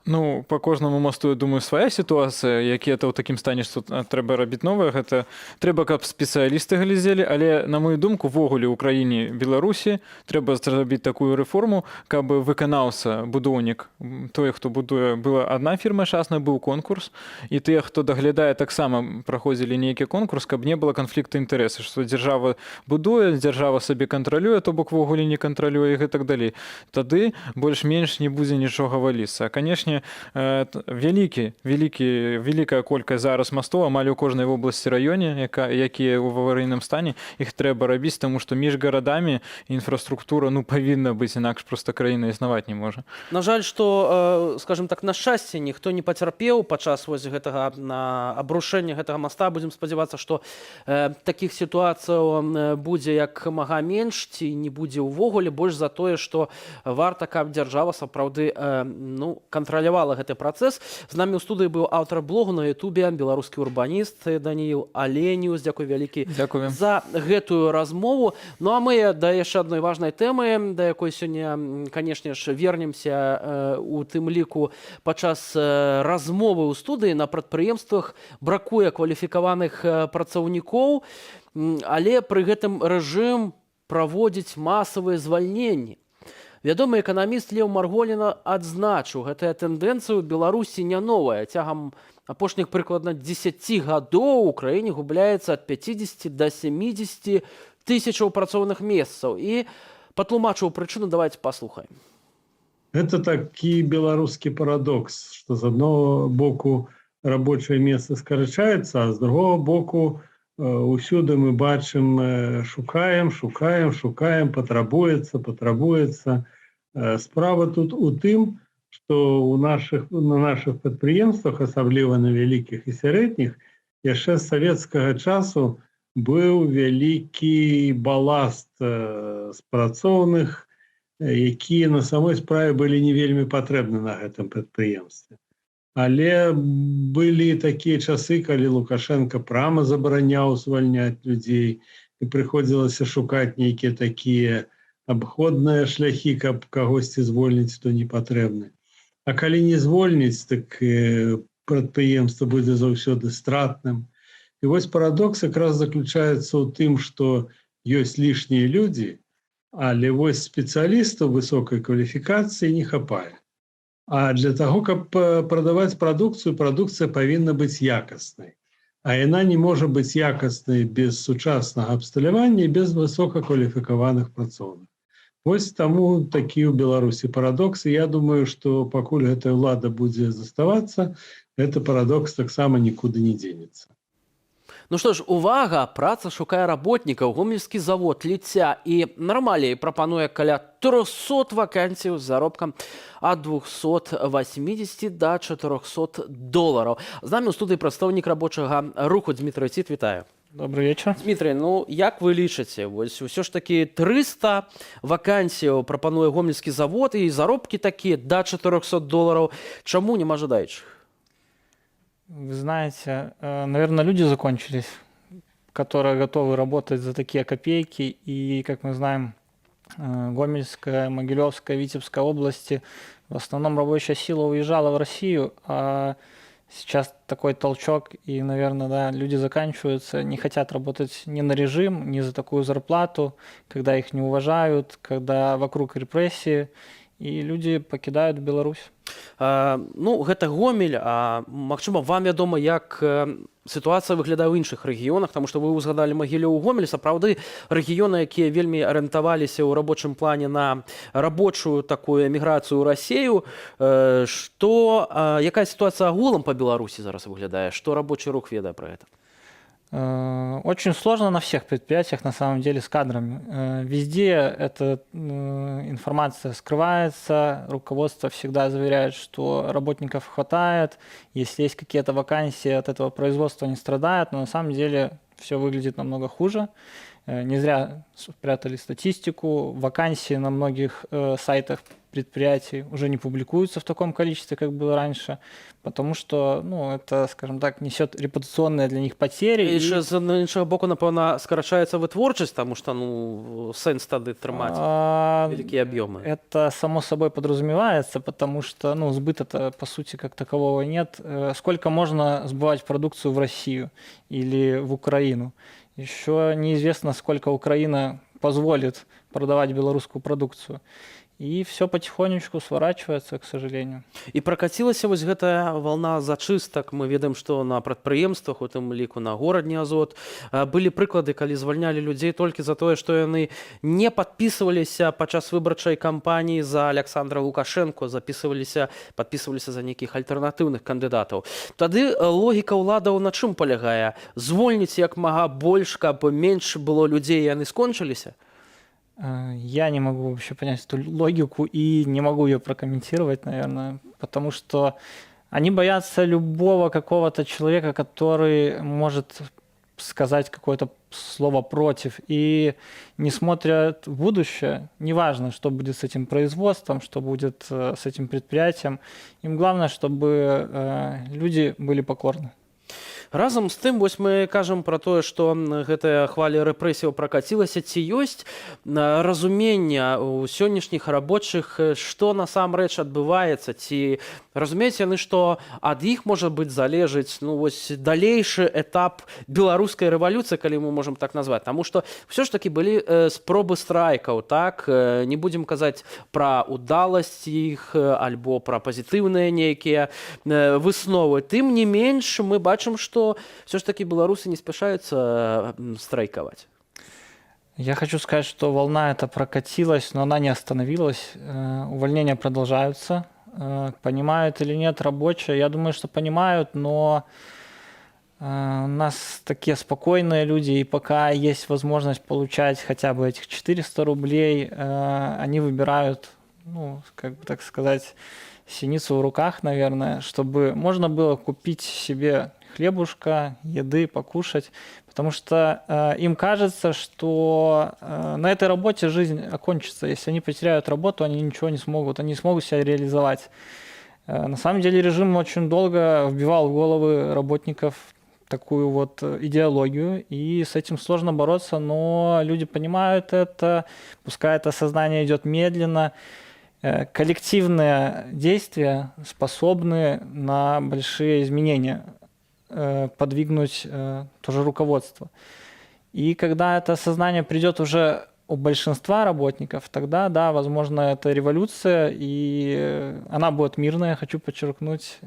G: Ну, по кожнаму мосту, я думаю, свая сітуацыя, які это ў такім стане, што трэба рабіць новае, гэта трэба, каб спецыялісты глядзелі, але, на мою думку, ввогуле ў краіне Беларусі трэба зрабіць такую рэформу, каб выканаўца, будоўнік, той, хто будуе, была адна фірма частная, быў конкурс, і тыя, хто даглядае, таксама праходзілі нейкі конкурс, каб не было канфлікту інтарэсу, што дзяржава будуе, дзяржава сабе кантралюе, то бок ввогуле не кантралюе і гэтак далей. Тады больш-менш не будзе нічога валіцца. А, канешне, вялікая колькасць зараз мастоў амаль у кожнай вобласці раёне, якія ў аварыйным стане, іх трэба рабіць, таму што між гарадамі інфраструктура павінна быць, інакш проста краіна існаваць не можа.
A: На жаль, што, скажем так, на шчасце ніхто не пацярпеў падчас вось гэтага абрушэння гэтага моста. Будзем спадзявацца, што такіх сітуацыяў будзе як мага менш, ці не будзе ўвогуле, больш за тое, што варта, каб дзяржава сапраўды кантралявала гэты працэс. З намі ў студыі быў аўтар блогу на ютубе, беларускі урбаніст Даніл Аленіус. Дзякуй вялікі за гэтую размову. Ну а мы да яшчэ адной важнай тэмы, да якой сёння, канешне ж, вернемся у тым ліку падчас размовы ў студыі. На прадпрыемствах бракуе кваліфікаваных працаўнікоў, але пры гэтым рэжым праводзіць масавыя звальненні. Вядомы эканаміст Леў Марголіна адзначыў, гэтая тэндэнцыя ў Беларусі не новая. Цягам апошніх прыкладна 10 гадоў у краіне губляецца ад 50 до 70 тысячаў працоўных месцаў. І патлумачыў прычыну, давайте паслухаем.
C: Это такі беларускі парадокс, што з аднаго боку рабочае месца скарачаецца, а з другого боку усюды мы бачым, шукаем, патрабуецца. Справа тут у тым, што на нашых прадпрыемствах, асабліва на вялікіх і сярэдніх, яшчэ з савецкага часу быў вялікі баласт з працоўных, якія на самой справе былі не вельмі патрэбны на гэтым прадпрыемстве. Але былі такія часы, калі Лукашенко прямо забараняў звальняць людзей, і прыходзілася шукаць нейкія такія абходныя шляхі, каб кагосьці звольніць, хто не патрэбны. А калі не звольніць, так прадпрыемства будзе заўсёды стратным. І вось парадокс якраз заключаецца ў тым, што ёсць лішнія людзі, але вось спецыялістаў высокай кваліфікацыі не хапае. А для таго, каб прадаваць прадукцыю, прадукцыя павінна быць якаснай. А яна не можа быць якаснай без сучаснага абсталявання і без высокакваліфікаваных працоўных. Вось таму такі ў Беларусі парадоксы. Я думаю, што пакуль гэтая ўлада будзе заставацца, гэты парадокс таксама нікуды не дзенецца.
A: Ну што ж, увага, праца шукае работнікаў. Гомельскі завод «Ліця» і «Нармалей» прапануе каля 300 вакансій з заробкам ад 280 до 400 долараў. З намі ў студыі прадстаўнік рабочага руху Дмітрый Ціт, вітаю.
H: Добрый вечер.
A: Дмітрый, ну як вы лічыце, вось усё ж такі 300 вакансіяў прапануе гомельскі завод і заробкі такія до 400 долараў. Чаму няма жадаючых?
H: Вы знаете, наверное, люди закончились, которые готовы работать за такие копейки. И, как мы знаем, Гомельская, Могилевская, Витебская области в основном рабочая сила уезжала в Россию, а сейчас такой толчок, и, наверное, да, люди заканчиваются, не хотят работать ни на режим, ни за такую зарплату, когда их не уважают, когда вокруг репрессии, и люди покидают Беларусь.
A: Ну, гэта Гомель, а магчыма, вам вядома, як сітуацыя выглядае ў іншых рэгіёнах, таму што вы узгадалі Магілёў, Гомель, сапраўды рэгіёны, якія вельмі арыентаваліся ў рабочым плане на рабочую такую эміграцыю ў Расію. Якая сітуацыя агулам па Беларусі зараз выглядае? Што рабочы рух ведае пра гэта?
H: Очень сложно на всех предприятиях, на самом деле, с кадрами. Везде эта информация скрывается, руководство всегда заверяет, что работников хватает, если есть какие-то вакансии, от этого производства не страдает, но на самом деле все выглядит намного хуже. Не зря спрятали статистику, вакансии на многих сайтах предприятий уже не публикуются в таком количестве, как было раньше, потому что, ну, это, скажем так, несет репутационные для них потери.
A: І ще з іншого боку, напевно, скорочається витворчість, тому що, ну, сенс тоді тримати великі об'єми.
H: Это само собой подразумевается, потому что, ну, сбыта-то, по сути, как такового нет. Сколько можно сбывать продукцию в Россию или в Украину? Еще неизвестно, сколько Украина позволит продавать белорусскую продукцию. И все потихонечку сворачивается, к сожалению.
A: І пракацілася вось гэтая волна зачыстак. Мы ведаем, што на прадпрыемствах, у тым ліку на горадні Азот, былі прыклады, калі звальнялі людзей толькі за тое, што яны не падпісваліся падчас выбарчай кампаніі за Александра Лукашенко, падпісваліся за нейкіх альтэрнатыўных кандыдатаў. Тады логіка ўладаў на чым палягае? Звольніць як мага больш, каб менш было людзей, яны скончыліся?
H: Я не могу вообще понять эту логику и не могу ее прокомментировать, наверное, потому что они боятся любого какого-то человека, который может сказать какое-то слово против, и не смотрят в будущее, неважно, что будет с этим производством, что будет с этим предприятием, им главное, чтобы люди были покорны.
A: Разам з тым, вось мы кажам пра тое, што гэтая хваля рэпрэсіяў пракацілася, ці ёсць разуменне ў сённяшніх рабочых, што насамрэч адбываецца, ці разумеюць яны, што ад іх можа быць залежыць, ну, вось далейшы этап беларускай рэвалюцыі, калі мы можам так назваць, таму што ўсё ж такі былі спробы страйкаў, так, не будзем казаць пра удаласць іх альбо пра пазітыўныя нейкія высновы. Тым не менш, мы бачым, што все ж таки белорусы не спешаются страйковать.
H: Я хочу сказать, что волна эта прокатилась, но она не остановилась. Увольнения продолжаются. Понимают или нет рабочие? Я думаю, что понимают, но у нас такие спокойные люди, и пока есть возможность получать хотя бы этих 400 рублей, они выбирают, ну, как бы так сказать, синицу в руках, наверное, чтобы можно было купить себе хлебушка, еды, покушать, потому что им кажется, что на этой работе жизнь окончится. Если они потеряют работу, они ничего не смогут, они не смогут себя реализовать. На самом деле режим очень долго вбивал в головы работников такую вот идеологию, и с этим сложно бороться, но люди понимают это, пускай это сознание идет медленно. Коллективные действия способны на большие изменения, подвигнуть тоже руководство. И когда это сознание придет уже у большинства работников, тогда, да, возможно, это революция, и она будет мирная, хочу подчеркнуть,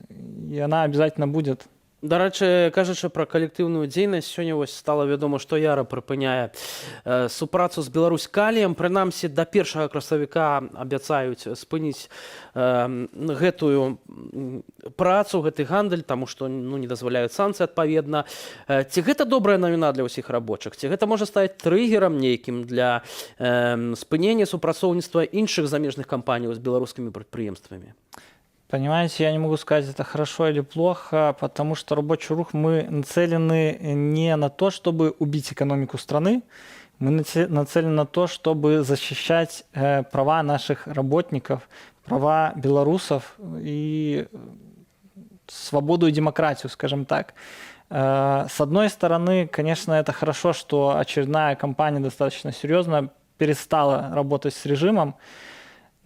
H: и она обязательно будет.
A: Дарэчы, кажучы пра калектыўную дзейнасць, сёння вось стала вядома, што Яра прыпыняе супрацу з Беларускаліем. Прынамсі, да 1 красавіка абяцаюць спыніць гэтую працу, гэты гандаль, таму што не дазваляюць санкцыі адпаведна. Ці гэта добрая навіна для ўсіх рабочых? Ці гэта можа стаць трыгерам нейкім для спынення супрацоўніцтва іншых замежных кампаній з беларускімі прадпрыемствамі?
H: Понимаете, я не могу сказать, это хорошо или плохо, потому что рабочий рух мы нацелены не на то, чтобы убить экономику страны, мы нацелены на то, чтобы защищать права наших работников, права белорусов и свободу и демократию, скажем так. С одной стороны, конечно, это хорошо, что очередная компания достаточно серьезно перестала работать с режимом,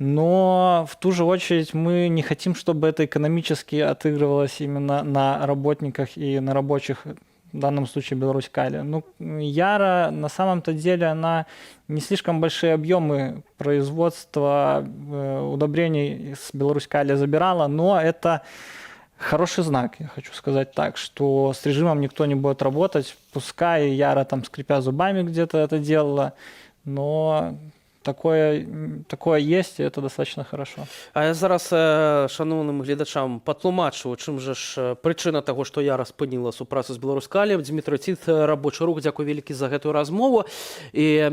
H: но в ту же очередь мы не хотим, чтобы это экономически отыгрывалось именно на работниках и на рабочих, в данном случае Беларусь-Кали. Ну, Яра на самом-то деле она не слишком большие объемы производства удобрений с Беларусь-Кали забирала, но это хороший знак, я хочу сказать так, что с режимом никто не будет работать, пускай Яра там скрипя зубами где-то это делала, но такое есть, и это достаточно хорошо.
A: А я зараз шановным гледачам патлумачу, чым жа ж прычына таго, што Яра спыніла супрацу з Беларускаліем. Дмітрый Ціт, рабочы рух, дзякуй вялікі за гэтую размову. І,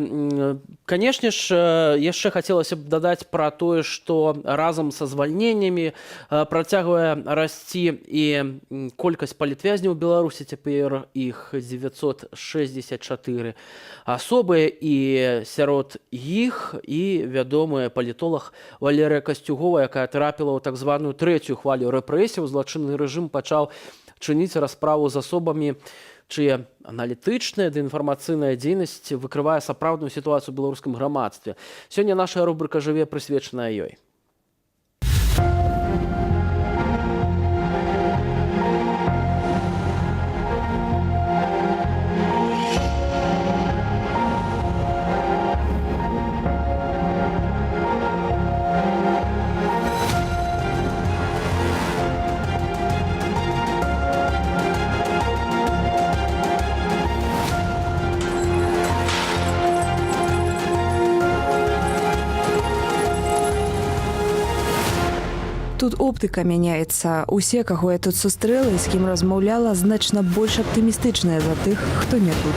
A: канешне ж, яшчэ хацелася б дадаць пра тое, што разам са звальненнямі працягвае расці і колькасць палітвязняў у Беларусі, цяпер іх 964 асобы, і сярод іх і вядомы палітолог Валерыя Касцюгова, якая трапіла ў так званую трэцюю хвалю рэпрэсіяў. Злачынны рэжым пачаў чыніць расправу з асобамі, чые аналітычная ды інфармацыйная дзейнасць выкрывае сапраўдную сітуацыю ў беларускім грамадстве. Сёння наша рубрыка «Жыве» прысвечаная ёй.
I: Тут оптыка мяняецца. Усе, каго я тут сустрэла і з кім размаўляла, значна больш аптымістычныя за тых, хто не тут.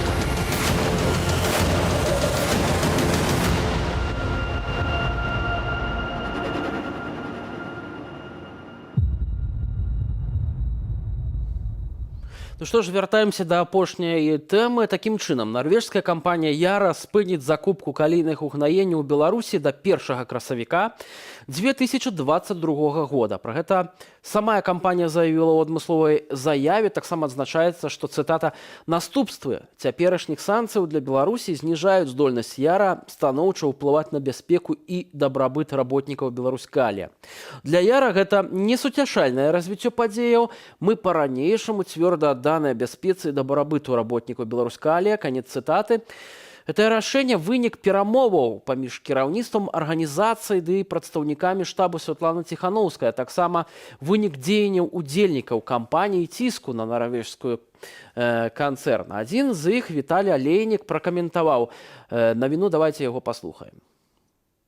A: Ну што ж, вяртаемся да апошняй тэмы. Такім чынам, нарвежская кампанія Яра спыніць закупку калійных угнаенняў у Беларусі да 1 красавіка 2022 года. Пра гэта самая кампанія заявіла ў адмысловай заяве. Таксама адзначаецца, што, цытата, «наступствы цяперашніх санкцыяў для Беларусі зніжаюць здольнасць Яра станоўча ўплываць на бяспеку і дабрабыт работнікаў Беларусь-Калі». Для Яра гэта несуцяшальнае развіццё падзеяў. Мы па-ранейшаму цвёрда адданыя бяспецы і дабрабыту работнікаў Беларусь-Калі. Канец цытаты. Гэта рашэнне вынік перамоваў паміж кіраўніцтвам арганізацыі ды прадстаўнікамі штабу Святланы Ціханаўскай, а таксама вынік дзеянняў удзельнікаў кампаніі ціску на нарвежскую канцэрн. Адзін з іх, Віталій Алейнік, пракаментаваў навіну. Давайте яго паслухаем.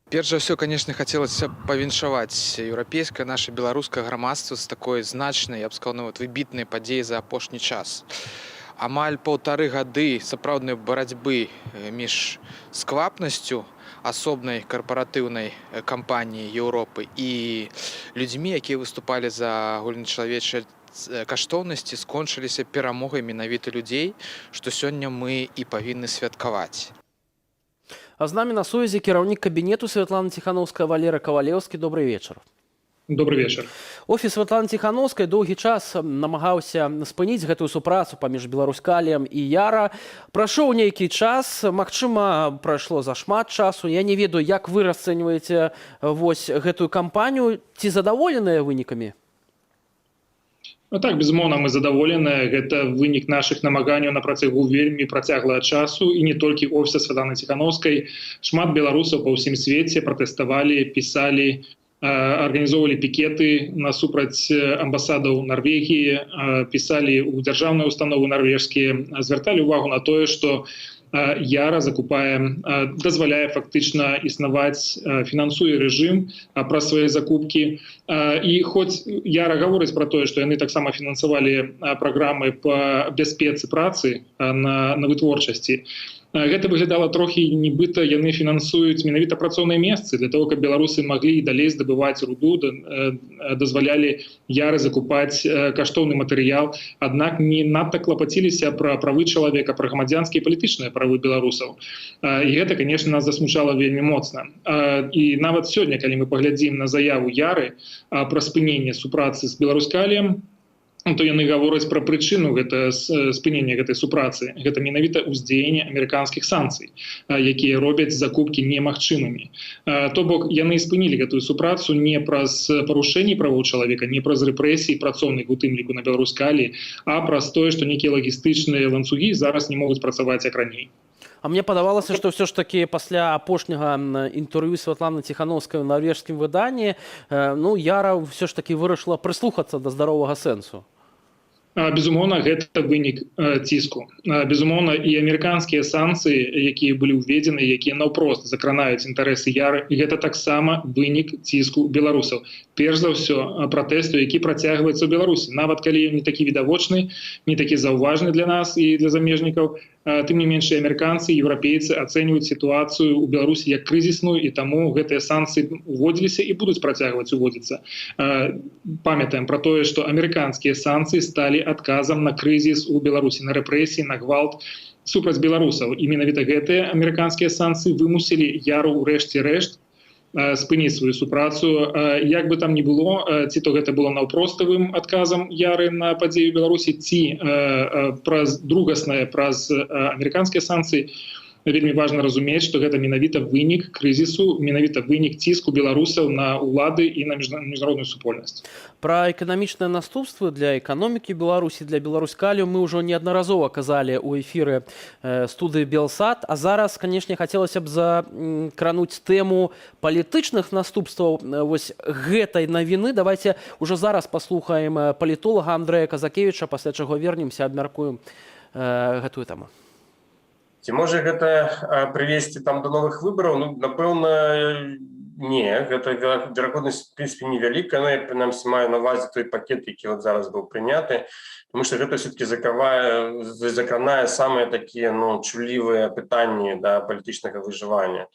J: Перш за ўсё, конечно, хацелася павіншаваць еўрапейскае, наша беларускае грамадства з такой значнай, я б сказал, выбітнай падзеі за апошні час. Амаль 1,5 гады сапраўднай барацьбы між сквапнасцю асобнай карпаратыўнай кампаніі Еўропы і людзьмі, якія выступалі за агульначалавечыя каштоўнасці, скончыліся перамогай менавіта людзей, што сёння мы і павінны святкаваць.
A: А з намі на сувязі кіраўнік кабінету Святланы Ціханаўскай Валерый Кавалеўскі. Добрый вечар.
K: Добрый вечар.
A: Офіс Святланы Ціханаўскай доўгі час намагаўся спыніць гэтую супрацу паміж Беларусь-Каліем і Яра. Прайшоў нейкі час, магчыма, прайшло зашмат часу. Я не ведаю, як вы расцэньваеце вось гэтую кампанію. Ці задаволеныя вынікамі?
K: Ну так, безумоўна, мы задаволеныя. Гэта вынік нашых намаганняў на працягу вельмі працяглага часу, і не толькі офіса Святланы Ціханаўскай. Шмат беларусаў па ўсім свеце пратэставалі, пісалі организовывали пикеты насупраць амбасадаў Норвегии, писали у дзяржаўныя установы норвежские, звярталі увагу на тое, что Яра закупае, дазваляе фактычна існаваць, фінансуе рэжым праз свае закупкі. І хоць Яра гаворыць пра тое, што яны таксама фінансавалі праграмы па бяспецы працы на вытворчасці, гэта выглядала трохі нібыта яны фінансуюць менавіта працоўныя месцы для того, каб беларусы маглі далей здабываць руду, дазвалялі Яры закупаць каштоўны матэрыял, аднак не надта клапаціліся пра правы чалавека, пра грамадзянскія і палітычныя правы беларусаў. І гэта, конечно, нас засмучала вельмі моцна. І нават сёння, калі мы паглядзім на заяву Яры пра спыненне супрацы з Беларускаліем, то яны гавораць пра прычыну спынення гэтай супрацы. Гэта менавіта ўздзеянне амерыканскіх санкцый, якія робяць закупкі немагчымымі. То бок яны спынілі гэтую супрацу не праз парушэнні правоў чалавека, не праз рэпрэсіі працоўных, у тым ліку на Беларускаліі, а праз тое, што нейкія лагістычныя ланцугі зараз не могуць працаваць як раней.
A: А мне падавалася, што ўсё ж такі пасля апошняга інтэрв'ю Святланы Ціхановскай ў нарвежскім выданні, Яра ўсё ж такі вырашыла прыслухацца да здаровага сэнсу.
K: Безумоўна, гэта вынік ціску. Безумоўна, і амерыканскія санкцыі, якія былі ўведзены, якія наўпрост закранаюць інтарэсы Яры, гэта таксама вынік ціску беларусаў. Перш за ўсё, пратэсту, які працягваецца ў Беларусі. Нават калі ён не такі відавочны, не такі заўважны для нас і для замежнікаў, тым не менш і амерыканцы, еўрапейцы ацэньваюць сітуацыю ў Беларусі як крызісную, і таму гэтыя санкцыі уводзіліся і будуць працягваць уводзіцца. Памятаем пра тое, што амерыканскія санкцыі сталі адказам на крызіс у Беларусі, на рэпрэсіі, на гвалт супраць беларусаў. І менавіта гэтыя амерыканскія санкцыі вымусілі Яру ў рэшце-рэшт спыніць сваю супрацу. Як бы там ні было, ці то гэта было наўпроставым адказам Яры на падзею Беларусі, ці праз другаснае, праз амерыканскія санкцыі, вельмі важна разумець, што гэта менавіта вынік крызісу, менавіта вынік ціску беларусаў на ўлады і на міжнародную супольнасць.
A: Пра эканамічныя наступствы для эканомікі Беларусі, для Беларускалію мы ўжо неаднаразова казалі ў эфіры студыі Белсат, а зараз, канешне, хацелася б закрануць тэму палітычных наступстваў вось гэтай навіны. Давайте ўжо зараз паслухаем палітолага Андрэя Казакевіча, пасля чаго вернемся, абмяркуем гэтую тэму.
D: Ці можа гэта прывесці там до новых выбараў? Напэўна, не. Гэта верагоднасць, в прынцыпе, невялікая, я прынамсі маю на ўвазе той пакет, які от зараз быў прыняты, тому што гэта все-таки закранае самыя такія чулівыя пытанні да палітычнага выжывання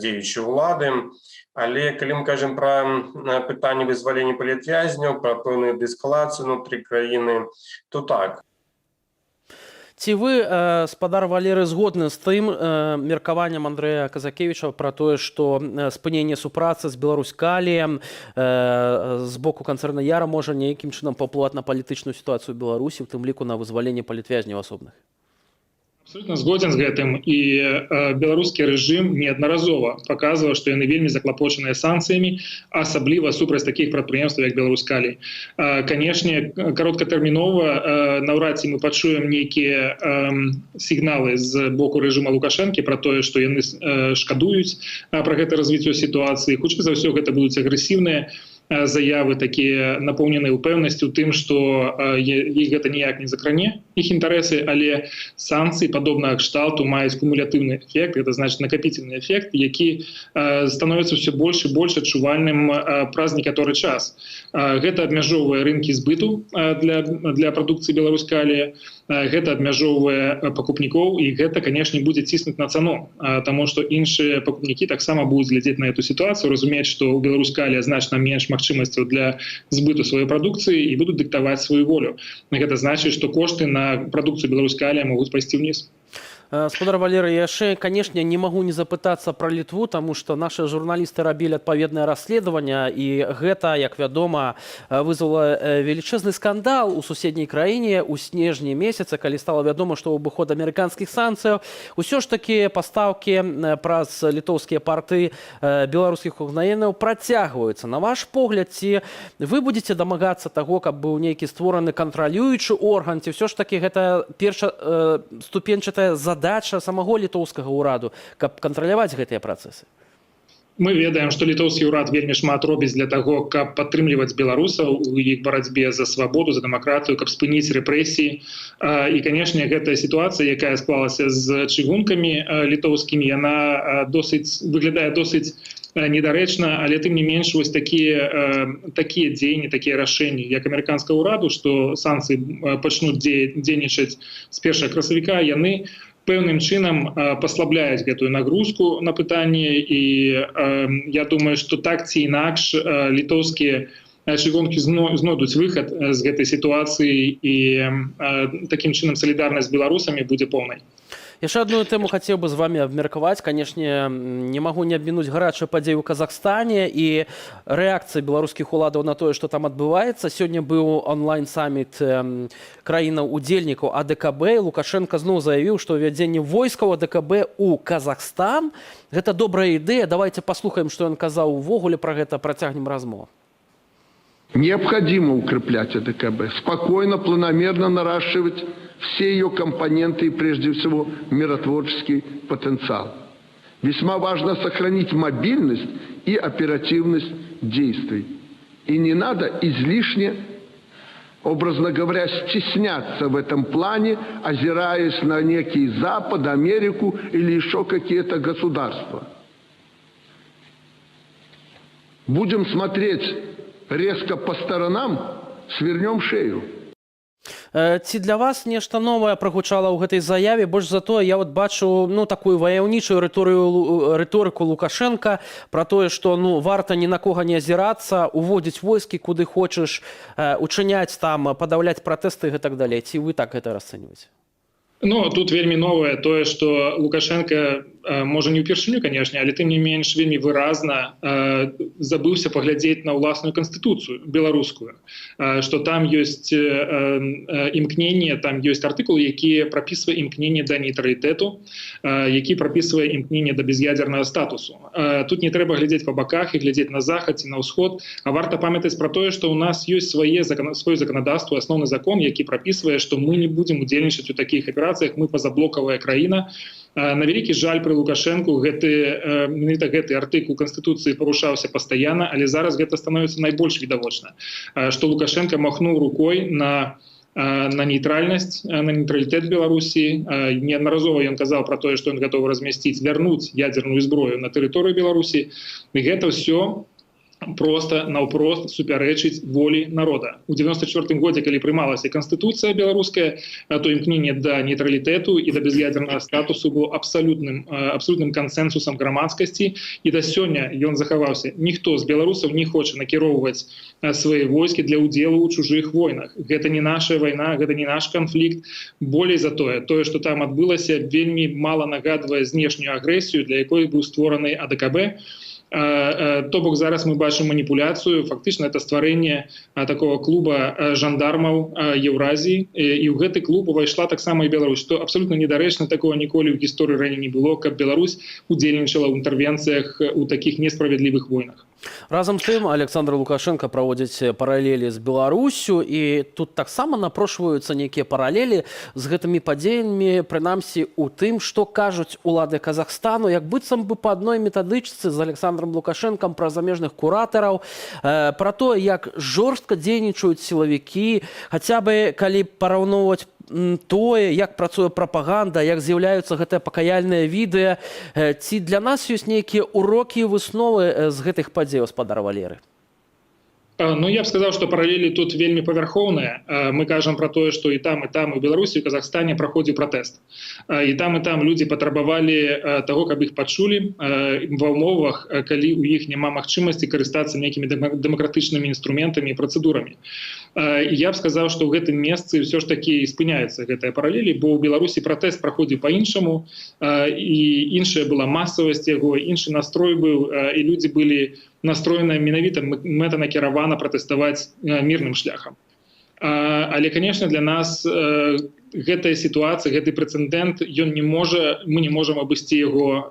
D: дзеючай улады. Але калі мы кажам пра пытанне вызвалення палітвязняў, пра пэўную дэскалацыю ўнутры краіны, то так.
A: Ці вы, спадар Валерый, згодны з тым меркаваннем Андрэя Казакевіча пра тое, што спыненне супрацы з Беларускаліем з боку канцэрна Яра можа нейкім чынам паўплываць на палітычную сітуацыю ў Беларусі, у тым ліку на вызваленне палітвязняў асобных?
K: Абсолютно згоден з гэтым, і беларускі рэжым неаднаразова паказваў, што яны вельмі заклапочаныя санкцыямі, асабліва супраць такіх прадпрыемстваў, як Беларускалій. Канешне, кароткатэрмінова наўрад ці мы пачуем нейкія сігналы з боку рэжыма Лукашэнкі пра тое, што яны шкадуюць пра гэта развіццё сітуацыі. Хутчэй за ўсё гэта будуць агрэсіўныя заявы, такія напоўненыя ўпэўнасцю тым, што іх гэта ніяк не закране, іх інтарэсы, але санкцыі падобнага кшталту маюць кумулятыўны эфект, гэта значыць накапітельны эфект, які становіцца ўсё больш і больш адчувальным праз некаторы час. Гэта абмяжоўвае рынкі збыту для прадукцыі Беларускалія, гэта абмяжоўвае пакупнікоў, і гэта, канешне, будзе ціснуць на цану, таму што іншыя пакупнікі таксама будуць глядзець на эту сітуацыю, разумець, што ў Беларускалія значна менш магчымасцяў для збыту сваёй прадукцыі і будуць дыктаваць сваю волю. Гэта значыць, што кошты на прадукцыю Беларускалія могуць пайсці ўніз.
A: Спадар Валерый, яшчэ, канешне, не магу не запытацца пра Літву, таму што нашы журналісты рабілі адпаведнае расследаванне, і гэта, як вядома, вызвала велічэзны скандал у суседняй краіне ў снежні месяцы, калі стала вядома, што ўбыход амерыканскіх санкцыяў усё ж такі пастаўкі праз літоўскія парты беларускіх угнаенняў працягваюцца. На ваш погляд, ці вы будзеце дамагацца таго, каб быў нейкі створаны кантралюючы орган, ці ўсё ж такі гэта першаступенчатая задача самого літоўскага ўраду, каб кантраляваць гэтыя працэсы?
K: Мы ведаем, што літоўскі ўрад вельмі шмат робіць для таго, каб падтрымліваць беларусаў у іх барацьбе за свабоду, за дэмакратыю, каб спыніць рэпрэсіі. І, канешне, гэтая сітуацыя, якая склалася з чыгункамі літоўскімі, яна выглядае досыць недарэчна, але тым не менш вось такія дзеянні, такія рашэнні, як амерыканскага ўраду, што санкцыі пачнуць дзейнічаць з 1 красавіка, яны пэўным чынам паслабляюць гэтую нагрузку на пытанне, і я думаю, што так ці інакш літоўскія чыгункі знойдуць выхад з гэтай сітуацыі, і такім чынам салідарнасць з беларусамі будзе поўнай.
A: Яшчэ одну тэму хацеў бы з вами абмеркаваць. Канешне, не магу не абмінуць гарачыя падзеі ў Казахстане і рэакцыя беларускіх уладаў на тое, што там адбываецца. Сёння быў онлайн-саміт краінаў-удзельнікаў АДКБ. Лукашенко зноў заявіў, што ўвядзенне войскаў АДКБ у Казахстан – гэта добрая ідэя. Давайте паслухаем, што ён казаў увогуле пра гэта, працягнем размову.
B: Необходимо укреплять АДКБ, спокойно, планомерно наращивать все ее компоненты и, прежде всего, миротворческий потенциал. Весьма важно сохранить мобильность и оперативность действий. И не надо излишне, образно говоря, стесняться в этом плане, озираясь на некий Запад, Америку или еще какие-то государства. Будем смотреть резко по сторонам, свернем шею.
A: Ці для вас нешта новае прагучала ў гэтай заяве? Больш за тое, я бачу такую ваяўнічую рыторыку Лукашенка пра тое, што варта ні на кога не азірацца, уводзіць войскі куды хочаш, учыняць там, падаўляць пратэсты і так далей. Ці вы так гэта расцэньваеце?
K: Тут вельмі новае тое, што Лукашенко, можа не ўпершыню, канешне, але тым не менш вельмі выразна забыўся паглядзець на ўласную канстытуцыю беларускую, што там ёсць імкненне, там ёсць артыкул, які прапісвае імкненне да нейтралітэту, які прапісвае імкненне да без'ядзернага статусу. Тут не трэба глядзець па баках і глядзець на захад ці на ўсход, а варта памятаць пра тое, што ў нас ёсць сваё заканадаўства, асноўны закон, які прапісвае, што мы не будзем удзельнічаць у такіх аперацыях, мы пазаблокавая краіна. На вялікі жаль пры Лукашэнку менавіта гэты артыкул Канстытуцыі парушаўся пастаянна, але зараз гэта становіцца найбольш відавочна, што Лукашенко махнуў рукой на нейтральнасць, на нейтралітэт Беларусі. Неаднаразова ён казаў пра тое, што ён гатовы размясціць, вярнуць ядзерную зброю на тэрыторыю Беларусі. І гэта ўсё просто наўпрост супярэчыць волі народа. У 94 годзе, калі прымалася Канстытуцыя беларуская, то імкненне да нейтралітэту і да без'ядзернага статусу было абсалютным кансэнсусам грамадскасці, і да сёння ён захаваўся. Ніхто з беларусаў не хоча накіроўваць свае войскі для ўдзелу ў чужых войнах. Гэта не наша вайна, гэта не наш канфлікт. Болей за тое, што там адбылася, вельмі мала нагадвае знешнюю агрэсію, для якой быў створаны АДКБ. То бок зараз мы бачым маніпуляцыю, фактычна это стварэнне такого клуба жандармаў Еўразіі, і ў гэты клуб увайшла таксама і Беларусь, што абсалютна недарэчна, такого ніколі ў гісторыі раней не было, каб Беларусь удзельнічала ў інтэрвенцыях у такіх несправядлівых войнах.
A: Разам з тым, Александр Лукашенко праводзіць паралелі з Беларусю, і тут таксама напрошваюцца нейкія паралелі з гэтымі падзеямі, прынамсі у тым, што кажуць улады Казахстану, як быццам бы па адной метадычцы з Александром Лукашенком пра замежных куратараў, пра тое, як жорстка дзейнічаюць сілавікі, хаця бы калі параўноўваць тое, як працуе прапаганда, як з'яўляюцца гэтыя пакаяльныя відэа. Ці для нас ёсць нейкія урокі і высновы з гэтых падзеяў, спадар Валеры?
K: Я б сказаў, што паралелі тут вельмі павярхоўныя. Мы кажам пра тое, што і там, у Беларусі, у Казахстане праходзіў пратэст. І там людзі патрабавалі таго, каб іх пачулі ва ўмовах, калі ў іх няма магчымасці карыстацца нейкімі дэмакратычнымі інструментамі і працэдурамі. Я б сказаў, што ў гэтым месцы ўсё ж такі спыняецца гэтая паралелі, бо ў Беларусі пратэст праходзіў па-іншаму, і іншая была масавасць яго, іншы настрой быў, і людзі былі настроеныя менавіта мэтанакіравана пратэставаць мірным шляхам. Але, канешне, для нас гэтая сітуацыя, гэты прэцэдэнт, мы не можам абысці яго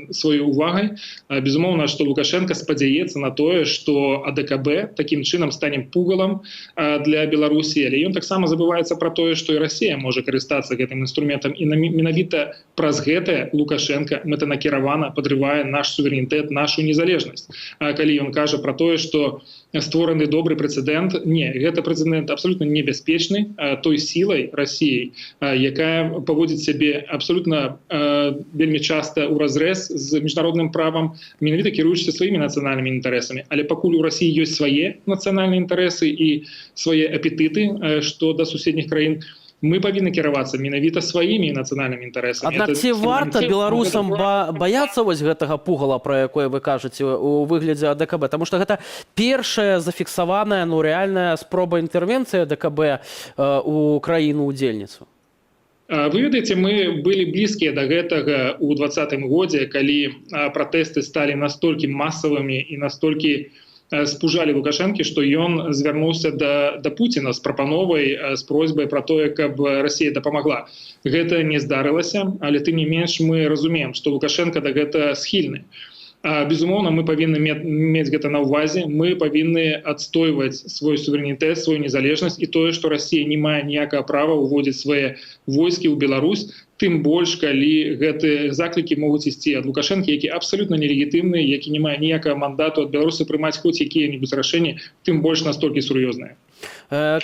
K: сваёй увагай. Безумоўна, што Лукашенко спадзяецца на тое, што АДКБ такім чынам стане пугалам для Беларусі, але ён таксама забываецца пра тое, што і Расія можа карыстацца гэтым інструментам, і менавіта праз гэта Лукашенко мэтанакіравана падрывае наш суверэнітэт, нашу незалежнасць. Калі ён кажа пра тое, што створаны добры прэцэдэнт, не, гэта прэцэдэнт абсолютно небяспечны той сілай Расіяй, якая паводзіць сябе абсолютно вельмі часта ў разрэз з міжнародным правам, менавіта кіруючыся сваімі нацыянальнымі інтарэсамі. Але пакуль у Расіі ёсць свае нацыянальныя інтарэсы і свае апетыты, што да суседніх краін, мы павінны кіравацца менавіта сваімі нацыянальнымі інтарэсамі.
A: Аднак ці варта беларусам баяцца вось гэтага пугала, пра якое вы кажаце, у выглядзе АДКБ? Таму што гэта першая зафіксаваная, рэальная спроба інтэрвенцыі АДКБ у краіну-удзельніцу.
K: Вы ведаеце, мы былі блізкія да гэтага ў 2020 годзе, калі пратэсты сталі настолькі масавымі і настолькі спужалі Лукашэнкі, што ён звярнуўся да Пуціна з прапановай, з просьбай пра тое, каб Расія дапамагла. Гэта не здарылася, але тым не менш мы разумеем, што Лукашенко да гэта схільны. Безумоўна, мы павінны мець гэта на ўвазе, мы павінны адстойваць свой суверэнітэт, сваю незалежнасць і тое, што Расія не мае ніякага права ўводзіць свае войскі ў Беларусь, тым больш, калі гэтыя заклікі могуць ісці ад Лукашэнкі, які абсалютна нелегітымны, які не мае ніякага мандату ад Беларусі прымаць хоць якія-небудзь рашэнні, тым больш настолькі сур'ёзныя.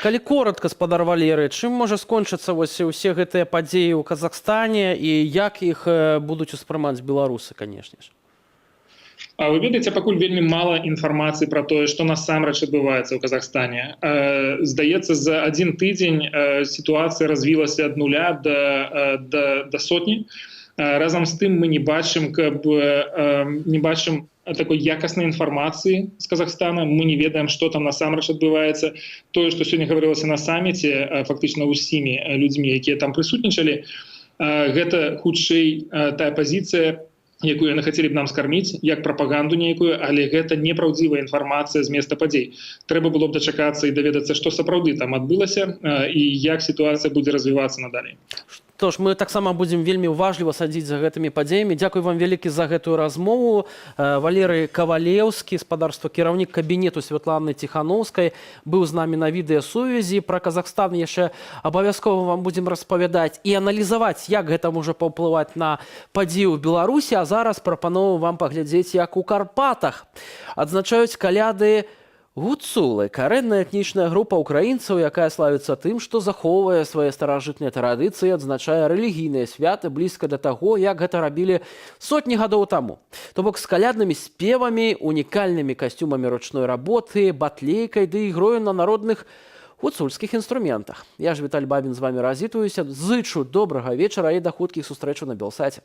A: Калі коротка, спадар Валерый, чым можа скончыцца вось усе гэтыя падзеі ў Казахстане і як іх будуць успрымаць беларусы, канешне ж?
K: Вы ведаеце, пакуль вельмі мала інфармацыі пра тое, што насамрэч адбываецца ў Казахстане. Здаецца, за адзін тыдзень сітуацыя развілася ад 0 да сотні. Разам з тым мы не бачым такой якаснай інфармацыі з Казахстана. Мы не ведаем, што там насамрэч адбываецца. Тое, што сёння гаварылася на саміце, фактычна ўсімі людзьмі, якія там прысутнічалі, гэта хутчэй тая пазіцыя, якую яны хацелі б нам скарміць, як прапаганду нейкую, але гэта непраўдзівая інфармацыя з места падзей. Трэба было б дачакацца і даведацца, што сапраўды там адбылася і як сітуацыя будзе развівацца надалей.
A: Што ж, мы таксама будзем вельмі уважліва садзіць за гэтымі падзеямі. Дзякуй вам вялікі за гэтую размову. Валерый Кавалеўскі, спадарства кіраўнік кабінету Святланы Ціхановскай, быў з намі на відэасувязі. Пра Казахстан яшчэ абавязкова вам будзем распавядаць і аналізаваць, як гэта можа паўплываць на падзеі ў Беларусі. А зараз прапаную вам паглядзець, як у Карпатах адзначаюць каляды Гуцулы, карэнная этнічная група украінцаў, якая славіцца тым, што захоўвае свае старажытныя традыцыі, адзначае рэлігійныя святы блізка да таго, як гэта рабілі сотні гадоў таму. То бок з каляднымі спевамі, унікальнымі касцюмамі ручной работы, батлейкай ды ігрою на народных гуцульскіх інструментах. Я ж Віталь Бабін з вамі развітваюся. Зычу добрага вечара і да хуткіх сустрэчаў на Белсаце.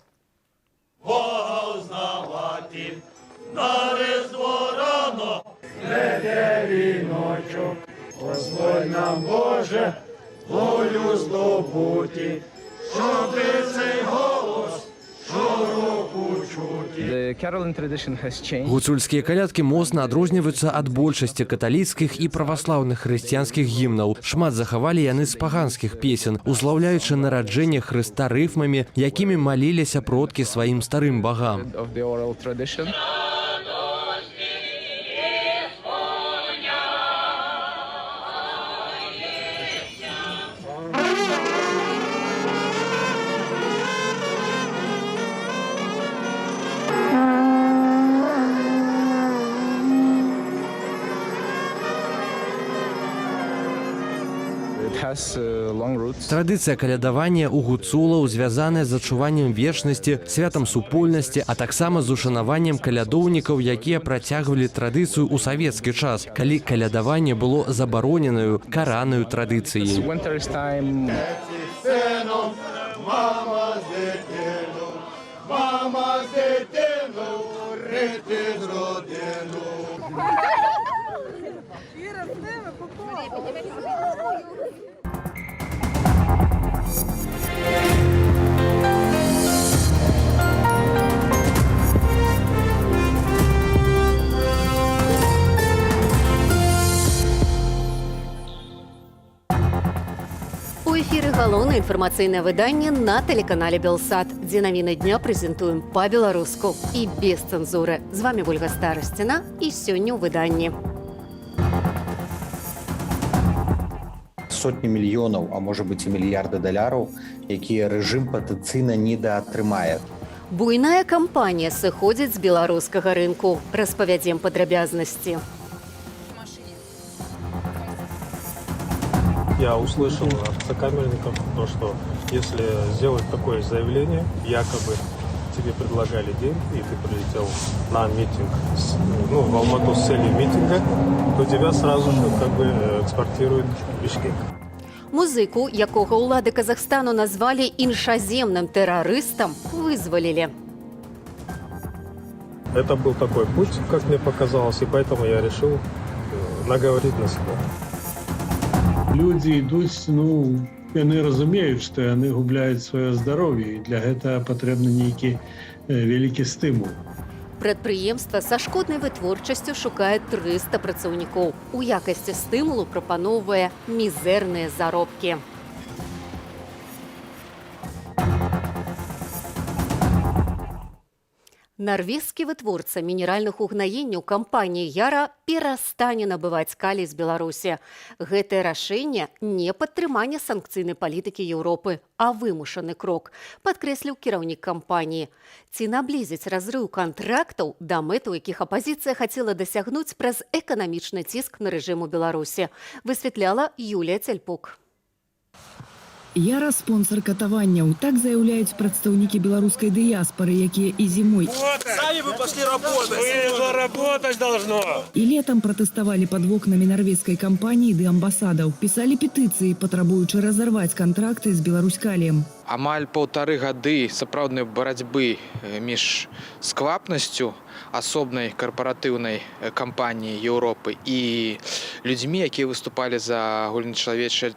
L: Віночок, Господь нам, Боже, волю здобуті, щоби цей голос щороку чуті.
M: Гуцульскія калядкі моцна адрозніваюцца ад большасці каталіцкіх і праваслаўных хрысціянскіх гімнаў. Шмат захавалі яны з паганскіх песен, услаўляючы нараджэнне Хрыста рыфмамі, якімі маліліся продкі сваім старым багам. Традыцыя калядавання ў гуцулаў звязаная з адчуваннем вечнасці, святам супольнасці, а таксама з ушанаваннем калядоўнікаў, якія працягвалі традыцыю ў савецкі час, калі калядаванне было забароненаю, каранаю традыцыяй.
N: У ефірі Галоўнае інфармацыйнае выданне на тэлеканале Белсат, дзе навіны дня прэзентуем па-беларуску і без цэнзуры. З вами Ольга Старасціна і сёння ў выданні.
O: Сотні мільёнаў, а можа быць і мільярды даляраў, якія рэжым патэнцыйна недаатрымае.
N: Буйная кампанія сыходзіць з беларускага рынку. Распавядзем падрабязнасці.
P: Я услышал от сокамерников то, что если сделать такое заявление, якобы тебе предлагали деньги, и ты прилетел на митинг, в Алмату с целью митинга, то тебя сразу же экспортируют в Бишкек.
N: Музыку, якога ўлады Казахстану назвалі іншаземным тэрарыстам, вызвалілі.
P: Это был такой путь, как мне показалось, и поэтому я решил наговорить на себя.
C: Люди ідуць, яны разумеюць, што яны губляюць сваё здароўе, і для гэтага патрэбны нейкі вялікі стымул.
N: Прадпрыемства са шкоднай вытворчасцю шукае 300 працаўнікоў. У якасці стымулу прапаноўвае мізэрныя заробкі. Нарвежскі вытворца мінеральных угнаенняў кампанії Яра перастане набываць калій з Беларусі. Гэтае рашэнне не падтрыманне санкцыйнай палітыкі Еўропы, а вымушаны крок, падкрэсліў кіраўнік кампаніі. Ці наблізіць разрыў кантрактаў да мэт, у якіх апазіцыя хацела дасягнуць праз эканамічны ціск на рэжым у Беларусі, высвятляла Юлія Цяльпук.
Q: Яра спонсор катаванняў. Так заяўляюць прадстаўнікі беларускай дыяспары, якія і зімой,
L: Сами вы пошли работать! Вы заработать должно!
Q: і летам пратэставалі пад вокнамі нарвежскай кампаніі ды амбасадаў. Пісалі петыцыі, патрабуючы разарваць кантракты з Беларускаліем.
J: Амаль 1,5 гады сапраўднай барацьбы між сквапнасцю асобнай карпаратыўнай кампаніі Еўропы і людзьмі, якія выступалі за агульначалавечыя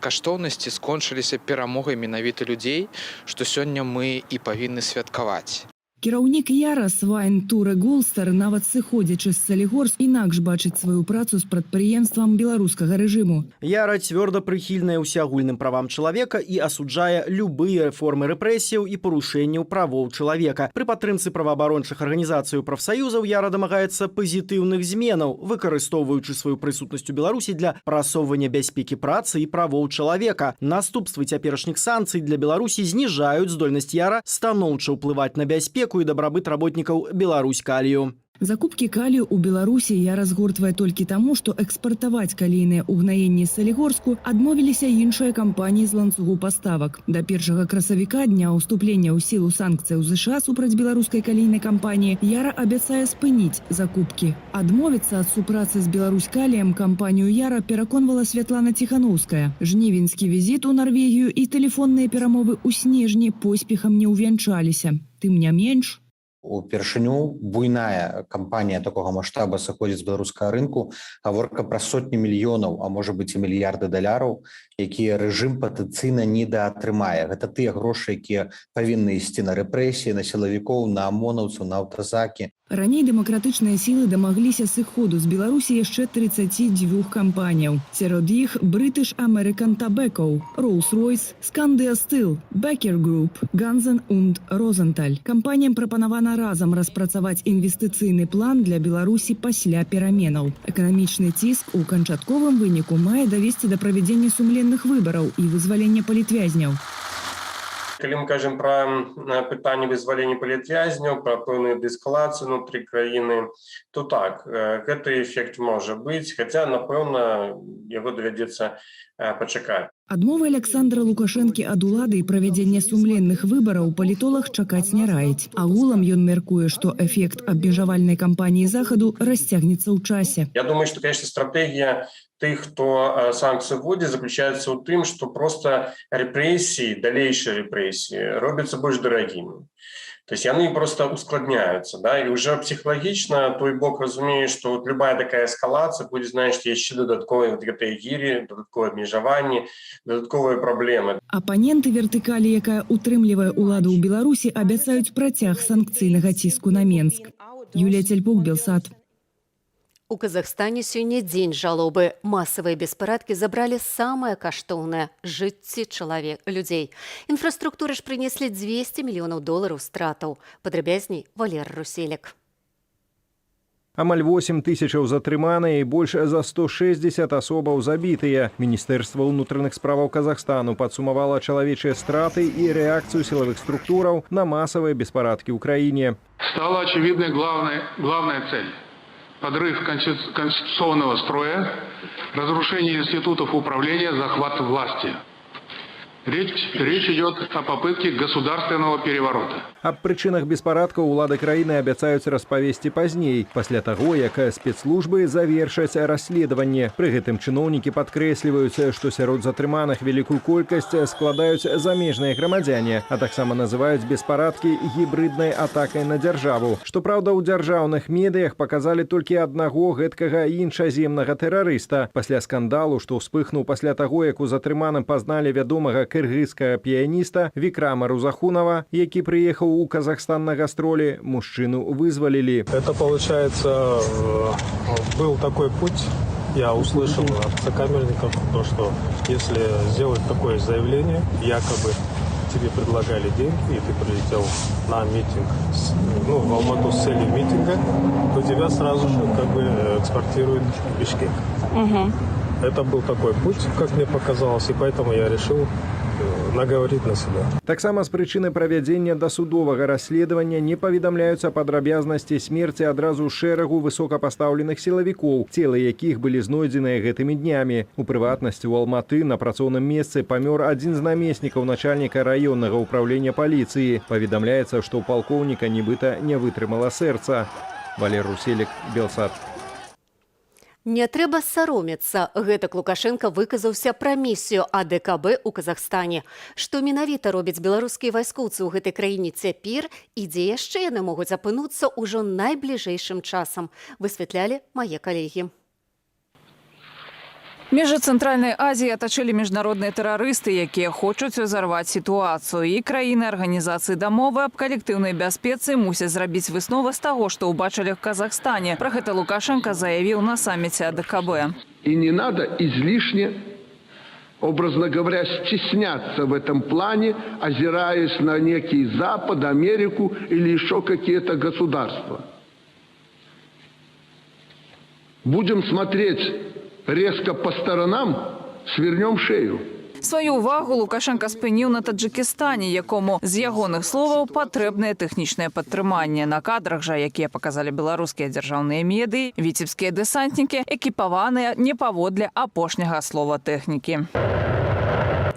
J: каштоўнасці, скончыліся перамогай менавіта людзей, што сёння мы і павінны святкаваць.
Q: Кіраўнік Яра Свайн Туре Гулстер, нават сыходзячы з Салігорск, інакш бачыць сваю працу з прадпрыемствам беларускага рэжыму.
R: Яра цвёрда прыхільная ўсеагульным правам чалавека і асуджае любыя формы рэпрэсіяў і парушэнняў правоў чалавека. Пры падтрымцы праваабарончых арганізацый і прафсаюзаў Яра дамагаецца пазітыўных зменаў, выкарыстоўваючы сваю прысутнасць у Беларусі для прасоўвання бяспекі працы і правоў чалавека. Наступствы цяперашніх санкцый для Беларусі зніжаюць здольнасць Яра станоўча ўплываць на бяспеку і дабрабыт работнікаў Беларусь-Калію.
Q: Закупкі калію ў Беларусі Яра згортвае толькі таму, што экспартаваць калійныя угнаенні з Салігорску адмовіліся іншыя кампаніі з ланцугу паставак. Да 1 красавіка, дня ўступлення ў сілу санкцыяў ЗША супраць беларускай калійнай кампаніі, Яра абяцае спыніць закупкі. Адмовіцца ад супрацы з Беларусь-Каліем кампанію Яра пераконвала Святлана Ціханаўская. Жнівеньскі візіт у Нарвегію і тэлефонныя перамовы ў снежні поспехам не ўвянчаліся. Тым не менш,
O: Упершыню буйная кампанія такога маштаба сыходзіць з беларускага рынку, гаворка пра сотні мільёнаў, а можа быць і мільярды даляраў, якія рэжым патэнцыйна недаатрымае. Гэта тыя грошы, якія павінны ісці на рэпрэсіі, на сілавікоў, на амонаўцаў, на аўтазакі.
Q: Раней дэмакратычныя сілы дамагліся сыходу з Беларусі яшчэ 32 кампаніяў. Сярод іх British American Tobacco, Rolls-Royce, Skandia Steel, Becker Group, Guns N' Rosenthal. Кампаніям прапанавана разам распрацаваць інвестыцыйны план для Беларусі пасля пераменаў. Эканамічны ціск у канчатковым выніку мае давесці да правядзення сумленных выбараў і вызвалення палітвязняў.
D: Калі мы кажам пра пытанне вызвалення палітвязняў, пра пэўную дэскалацыю ўнутры краіны, то так, гэты эфект можа быць, хаця, напэўна, яго давядзецца пачакаць.
Q: Адмовы Александра Лукашэнкі ад улады і правядзення сумленных выбараў палітолаг чакаць не раіць. Агулам ён мяркуе, што эфект абмежавальнай кампаніі Захаду расцягнецца ў часе.
D: Я думаю, што, конечно, стратэгія тых, хто санкцыі вводзіць, заключаецца ў тым, што проста рэпрэсіі, далейшыя рэпрэсіі робяцца больш дарагімі. То есть яны просто ускладняются, да, и уже психологично той бок разумее, что вот любая такая эскалация будет, знаешь, еще додатковые вот гэтыя гири, додатковые абмежаванні, додатковые проблемы.
Q: Апаненты вертыкалі, якая утрымлівае ўладу ў Беларусі, абяцаюць працяг санкцыйнага ціску на Менск. Юлія Цяльпук, Белсат.
N: У Казахстане сёння дзень жалобы. Массовые беспарадкі забралі самае каштоўнае – жыцці людзей. Інфраструктуры ж прынеслі $200 мільёнаў стратаў. Падрабязней Валер Руселек.
S: Амаль 8 тысячаў затрыманыя і больш за 160 асобаў забітыя. Міністэрства ўнутраных справаў Казахстану падсумавала чалавечыя страты і рэакцыю сілавых структураў на масавыя беспарадкі ў краіне.
T: Стала очевидной главная цель – подрыв конституционного строя, разрушение институтов управления, захват власти. Речь идет о попытке государственного переворота.
S: Аб прычынах беспарадкаў улады краіны абяцаюць распавесці пазней, пасля таго, як спецслужбы завершаць расследаванне. Пры гэтым чыноўнікі падкрэсліваюць, што сярод затрыманых вялікую колькасць складаюць замежныя грамадзяне, а таксама называюць беспарадкі гібриднай атакай на дзяржаву. Што праўда, у дзяржаўных медыях паказалі толькі аднаго гэткага іншаземнага тэрарыста. Пасля скандалу, што ўспыхнуў пасля таго, як у затрыманым пазналі вядомага кыргызскага піяніста Викрама Рузахунова, які прыехаў у Казахстан на гастролі, мужчыну вызвалілі.
P: Это, получается, был такой путь. Я услышал от сокамерников то, что если сделать такое заявление, якобы тебе предлагали деньги, и ты прилетел на митинг, в Алмату с целью митинга, то тебя сразу же экспортируют в Бишкек. Это был такой путь, как мне показалось, и поэтому я решил наговорить на себя.
S: Таксама з прычыны правядзення дасудовага расследавання не паведамляюцца падрабязнасці смерці адразу шэрагу высокапастаўленых сілавікоў, целы якіх былі знойдзеныя гэтымі днямі. У прыватнасці, у Алматы на працоўным месцы памёр адзін з намеснікаў начальніка раённага ўправлення паліцыі. Паведамляецца, што ў палкоўніка нібыта не вытрымала сэрца. Валер Руселек, Белсат.
N: Не трэба саромецца. Гэтак Лукашенко выказаўся пра місію АДКБ у Казахстане. Што менавіта робяць беларускія вайскоўцы ў гэтай краіне цяпер і дзе яшчэ яны могуць апынуцца ўжо найбліжэйшым часам, высвятлялі мае калегі.
U: Межы Цэнтральнай Азіі атачылі міжнародныя тэрарысты, якія хочуць узарваць сітуацыю. І краіны арганізацыі дамовы аб калектыўнай бяспецы мусяць зрабіць высновы з таго, што ўбачылі в Казахстане. Пра гэта Лукашенко заявіў на самміце АДКБ.
B: И не надо излишне, образно говоря, стесняться в этом плане, озираясь на некий Запад, Америку или еще какие-то государства. Будем смотреть резко по сторонам, свернем шею.
U: Сваю увагу Лукашенко спыніў на Таджикистане, якому з ягоных словаў патрэбнае тэхнічнае падтрыманне. На кадрах жа, якія паказалі беларускія дзяржаўныя медыі, віцебскія дэсантнікі экіпаваныя не паводле апошняга слова тэхнікі.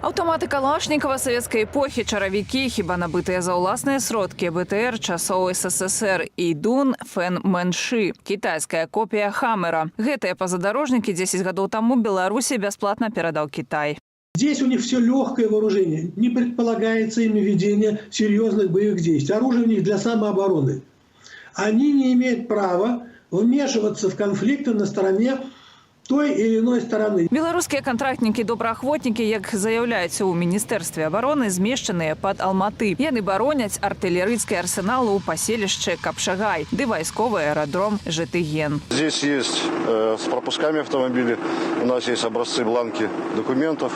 U: Аўтаматы Калашнікава савецкай эпохі, чаравікі, хіба набытыя за ўласныя сродкі, БТР часоў СССР і Дун Фэн Мэнши, кітайская копія Хаммера. Гэтыя пазадорожнікі 10 гадоў таму Беларусі бясплатна перадаў Кітай.
V: Здесь у них все легкое вооружение. Не предполагается ими ведение серьезных боевых действий. Оружие у них для самообороны. Они не имеют права вмешиваться в конфликты на стороне той или иной стороны.
U: Беларускія кантрактнікі-добраахвотнікі, як заяўляецца ў Міністэрстве абароны, змешчаныя пад Алматы. Яны бароняць артылерыйскі арсенал у паселішчы Капшагай, ды вайсковы аэрадром Житыген.
W: Здесь есть с пропусками автомобили, у нас есть образцы бланки документов.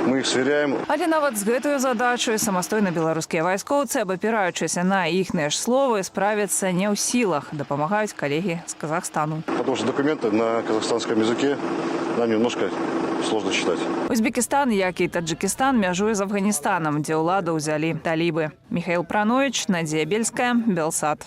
W: Мы их сверяем.
U: Але нават з гэтую задачу самастойна беларускія вайскоўцы, абапіраючыся на іхныя ж словы, справяцца не ў сілах, дапамагаюць калегі з Казахстану.
W: Потому что документы на казахстанском языке нам немножко сложно читать.
U: Узбекистан, як і Таджикистан, мяжуе з Афганістанам, дзе ўладу ўзялі талібы. Михаил Пранович, Надзея Бельская, Белсат.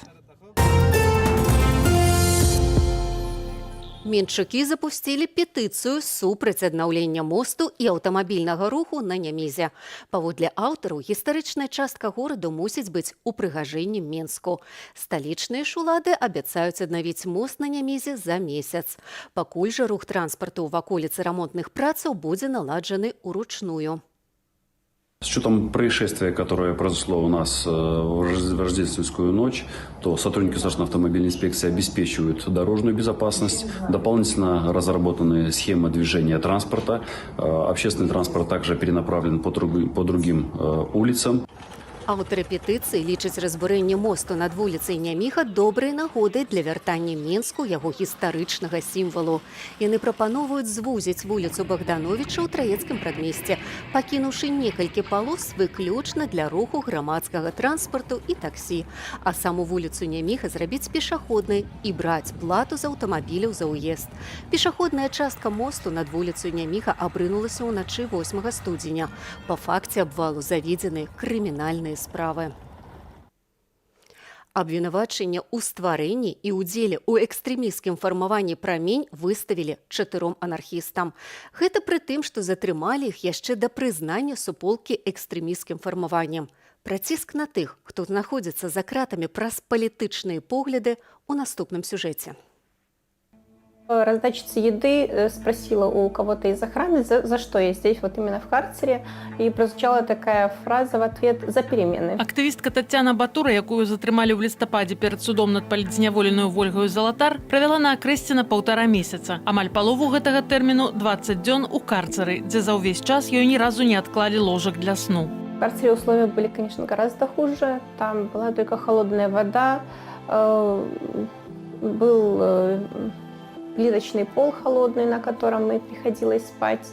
N: Менчакі запусцілі петыцыю супраць аднаўлення мосту і аўтамабільнага руху на Нямізе. Паводле аўтараў, гістарычная частка гораду мусіць быць упрыгажэннем Менску. Сталічныя ж улады абяцаюць аднавіць мост на Нямізе за месяц. Пакуль жа рух транспарту ў ваколіцы рамонтных працаў будзе наладжаны ўручную.
X: С учетом происшествия, которое произошло у нас в рождественскую ночь, то сотрудники Государственной автомобильной инспекции обеспечивают дорожную безопасность, дополнительно разработаны схемы движения транспорта, общественный транспорт также перенаправлен по другим улицам.
N: Аўтары петыцыі лічаць разбурэнне мосту над вуліцай Няміха добрай нагодай для вяртання Мінску яго гістарычнага сімвалу. Яны прапаноўваюць звузіць вуліцу Богдановича ў Траецкім прадмесці, пакінуўшы некалькі палос выключна для руху грамадскага транспарту і таксі, а саму вуліцу Няміха зрабіць пешаходнай і браць плату з аўтамабіляў за ўезд. Пешаходная частка мосту над вуліцу Няміха абрынулася ўначы 8 студзеня. Па факце абвалу заведзены крымінальныя справы. Абвінавачанне ў стварэнні і ўдзеле ў экстрэмісцкім фармаванні «Прамень» выставілі 4 анархістам. Гэта пры тым, што затрымалі іх яшчэ да прызнання суполкі экстрэмісцкім фармаваннем. Праціск на тых, хто знаходзіцца за кратамі праз палітычныя погляды, у наступным сюжэце.
E: Раздатчица еды спросила у кого-то из охраны, за что я здесь, вот именно в карцере, и прозвучала такая фраза в ответ: «За перемены».
F: Актывістка Тацяна Батура, якую затрымалі ў лістападзе перад судом над палітзняволеную Вольгаю Залатар, правяла на акрэсце на 1,5 месяца. Амаль палову гэтага тэрміну 20 дзён у карцеры, дзе за ўвесь час ёй ні разу не адклалі ложак для сну.
E: В карцере условия были, конечно, гораздо хуже. Там была только холодная вода, был плиточный пол холодный, на котором мне приходилось спать.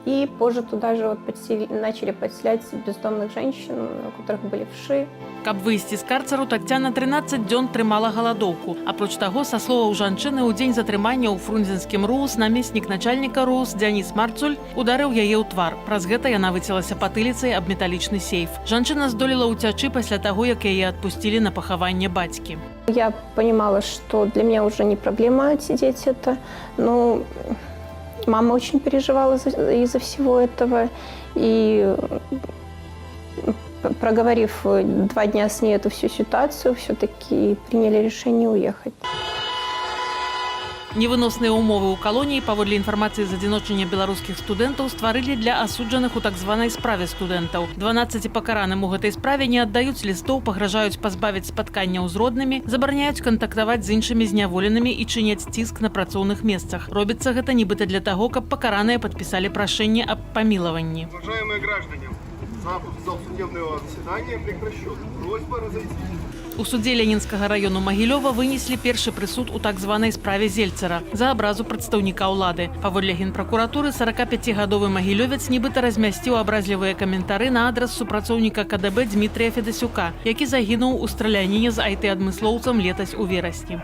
E: И позже туда же начали подселять бездомных женщин, у которых были вши.
F: Каб выйсці з карцеру, Тацяна 13 дзён трымала галадоўку. Апроч таго, са словаў жанчыны, у дзень затрымання ў фрунзенскім РУС намеснік начальніка РУС Дзяніс Марцуль ударыў яе ў твар. Праз гэта яна выцелася патыліцай аб металічны сейф. Жанчына здолела ўцячы пасля таго, як яе адпусцілі на пахаванне бацькі.
E: Я понимала, что для меня уже не проблема отсидеть это, но мама очень переживала из-за всего этого, и проговорив 2 дня с ней эту всю ситуацию, все-таки приняли решение уехать.
F: Невыносныя ўмовы ў калоніі, паводле інфармацыі з адзіночання беларускіх студэнтаў, стварылі для асуджаных у так званай справе студэнтаў. 12 пакараным у гэтай справе не аддаюць лістоў, пагражаюць пазбавіць спатканняў з роднымі, забараняюць кантактаваць з іншымі зняволенымі і чыняць ціск на працоўных месцах. Робіцца гэта нібыта для таго, каб пакараныя падпісалі прашэнне аб памілаванні.
G: Уважаемые граждане, запуск судебного заседания прекращен. Просьба разойтись.
F: У судзе Ленінскага району Магілёва вынеслі першы прысуд у так званай справе Зельцера за абразу прадстаўніка ўлады. Паводле генпракуратуры, 45-гадовы магілёвец нібыта размясціў абразлівыя каментары на адрас супрацоўніка КДБ Дмітрыя Федасюка, які загінуў у страляніне з айты-адмыслоўцам летась у верасні.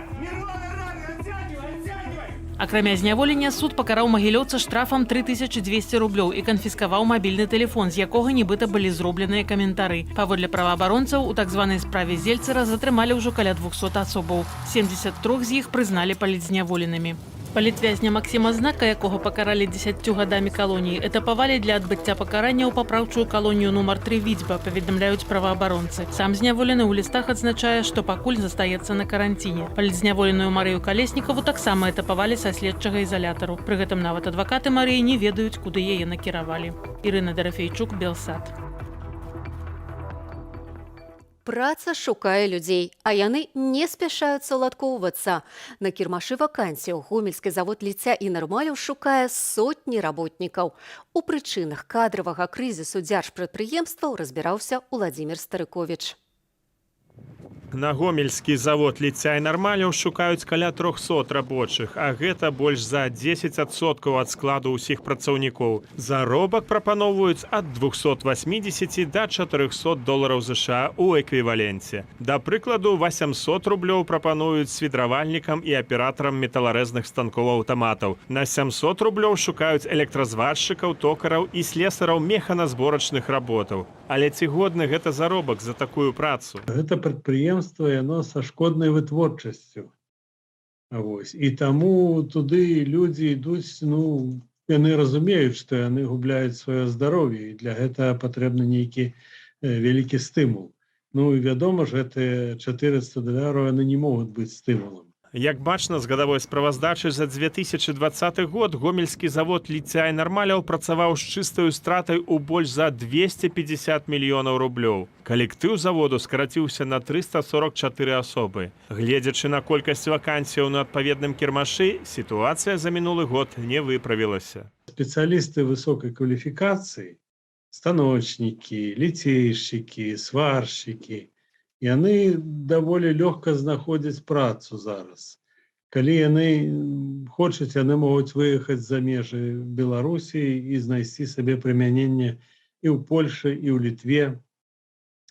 F: Акрамя зняволення, суд пакараў магілёўца штрафам 3200 рублёў і канфіскаваў мабільны тэлефон, з якога нібыта былі зробленыя каментары. Паводле праваабаронцаў, у так званай справе Зельцера затрымалі ўжо каля 200 асобаў. 73 з іх прызналі палітзняволенымі. Палітвязня Максіма Знака, якога пакаралі 10 гадамі калоніі, этапавалі для адбыцця пакарання ў папраўчую калонію нумар 3 Відзьба, паведамляюць праваабаронцы. Сам зняволены ў лістах адзначае, што пакуль застаецца на каранціне. Палітзняволеную Марыю Калеснікаву таксама этапавалі са следчага ізалятару. Пры гэтым нават адвакаты Марыі не ведаюць, куды яе накіравалі. Ірына Дарафейчук, Белсат.
N: Праца шукае людзей, а яны не спяшаюцца ўладкоўвацца. На кірмашы вакансіяў Гомельскі завод ліцця і нармалю шукае сотні работнікаў. У прычынах кадравага крызісу дзяржпрадпрыемстваў разбіраўся Уладзімір Старыковіч.
H: На Гомельскі завод ліцця і нармаляў шукаюць каля 300 рабочых, а гэта больш за 10% ад складу ўсіх працаўнікоў. Заробак прапаноўваюць ад 280 до 400 долараў США ў эквіваленце. Да прыкладу, 800 рублёў прапануюць свідравальнікам і аператарам металарэзных станкоў аўтаматаў. На 700 рублёў шукаюць электразваршчыкаў, токараў і слесараў механазборачных работаў. Але ці годны гэта заробак за такую працу?
C: Гэта прадпрыемства, яно са шкоднай вытворчасцю. І таму туды людзі ідуць, яны разумеюць, што яны губляюць сваё здароўе, і для гэтага патрэбны нейкі вялікі стымул. І вядома ж, гэтыя 400 долараў, яны не могуць быць стымулам.
H: Як бачна з гадавой справаздачы за 2020 год, Гомельскі завод ліцця і нармаляў працаваў з чыстаю стратай у больш за 250 мільёнаў рублёў. Калектыў заводу скараціўся на 344 асобы. Гледзячы на колькасць вакансіяў на адпаведным кірмашы, сітуацыя за мінулы год не выправілася.
C: Спецыялісты высокай кваліфікацыі станочники, ліцейшчыкі, сваршчыкі. Яны даволі лёгка знаходзяць працу зараз. Калі яны хочуць, яны могуць выехаць за межы Беларусі і знайсці сабе прымяненне і ў Польшы, і ў Літве,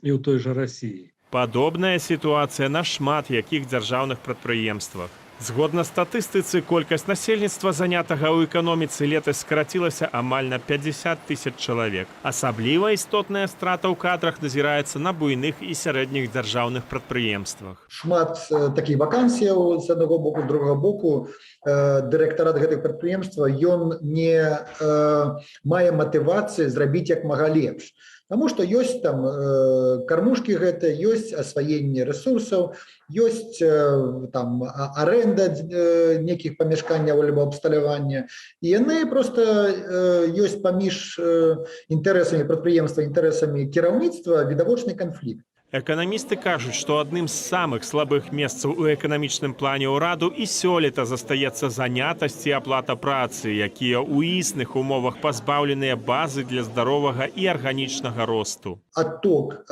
C: і ў той жа Расіі.
H: Падобная сітуацыя на шмат якіх дзяржаўных прадпрыемствах. Згодна статыстыцы, колькасць насельніцтва, занятага ў эканоміцы, летась скарацілася амаль на 50 000 чалавек. Асабліва істотная страта ў кадрах назіраецца на буйных і сярэдніх дзяржаўных прадпрыемствах.
A: Шмат такіх вакансіяў з аднаго боку, з другога боку. Дырэктарат гэтых прадпрыемства, ён не мае матывацыі зрабіць як мага лепш. Таму што ёсць там кармушкі гэта, ёсць асваенне рэсурсаў, ёсць там аренда нейкіх памяшканняў альбо абсталявання. І яны проста ёсць паміж інтарэсамі прадпрыемства, інтарэсамі кіраўніцтва відавочны канфлікт.
H: Эканамісты кажуць, што адным з самых слабых месцаў у эканамічным плане ўраду і сёлета застаецца занятасць і аплата працы, якія ў існых умовах пазбаўленыя базы для здаровага і арганічнага росту.
A: Адток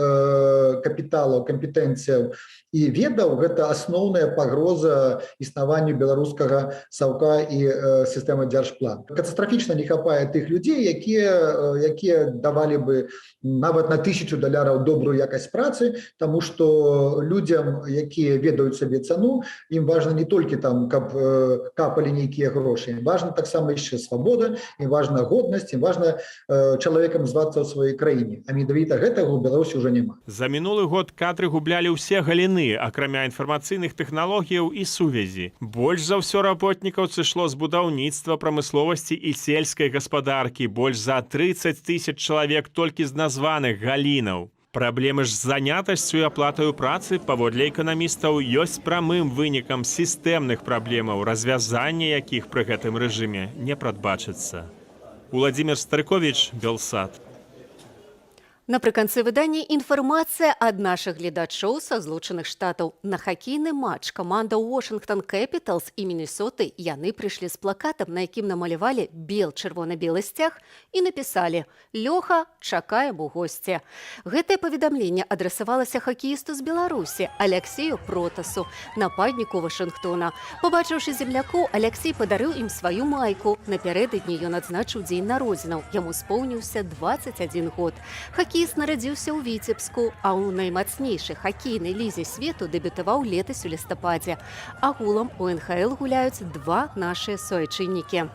A: капіталаў, кампетэнцыяў і ведаў – гэта асноўная пагроза існаванню беларускага саўка і сістэмы дзяржплан. Катастрафічна не хапае тых людзей, якія давалі бы нават на $1000 добрую якасць працы, таму што людзям, якія ведаюць сабе цану, ім важна не толькі там, каб капалі нейкія грошы, ім важна таксама яшчэ свабода, ім важна годнасць, ім важна чалавекам звацца ў сваёй краіне. А менавіта гэтага ў Беларусі ўжо няма.
H: За мінулы год кадры гублялі ўсе галіны, акрамя інфармацыйных тэхналогіяў і сувязі. Больш за ўсё работнікаў сышло з будаўніцтва, прамысловасці і сельскай гаспадаркі, больш за 30 000 чалавек толькі з названых галінаў. Праблемы ж з занятасцю і аплатаю працы, паводле эканамістаў, ёсць прамым вынікам сістэмных праблемаў, развязання якіх пры гэтым рэжыме не прадбачыцца. Уладзімір Старыковіч, Белсат.
N: Напрыканцы выдання інфармацыя ад нашых гледачоў са Злучаных Штатаў. На хакейны матч каманда Washington Capitals і Міннесоты яны прыйшлі з плакатам, на якім намалявалі бел-чырвона-белы сцяг і напісалі «Лёха, чакаем у госці». Гэтае паведамленне адрасавалася хакеісту з Беларусі Аляксею Протасу, нападніку Вашынгтона. Пабачыўшы землякоў, Аляксей падарыў ім сваю майку. Напярэдадні ён адзначыў дзень народзінаў. Яму споўніўся 21 год. Хакеіст нарадзіўся ў Віцебску, а ў наймацнейшай хакейнай лізе свету дэбютаваў летась у лістападзе. Агулам у НХЛ гуляюць два нашыя суайчыннікі.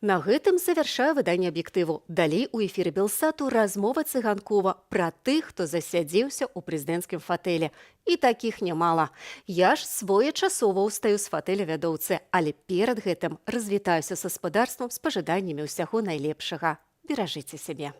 N: На гэтым завяршаю выданне аб'ектыву. Далей у эфіры Белсату размова Цыганкова пра тых, хто засядзеўся ў прэзідэнцкім фатэле. І такіх нямала. Я ж своечасова ўстаю з фатэля вядоўцы, але перад гэтым развітаюся са гаспадарствам з пажаданнямі ўсяго найлепшага. Беражыце сябе.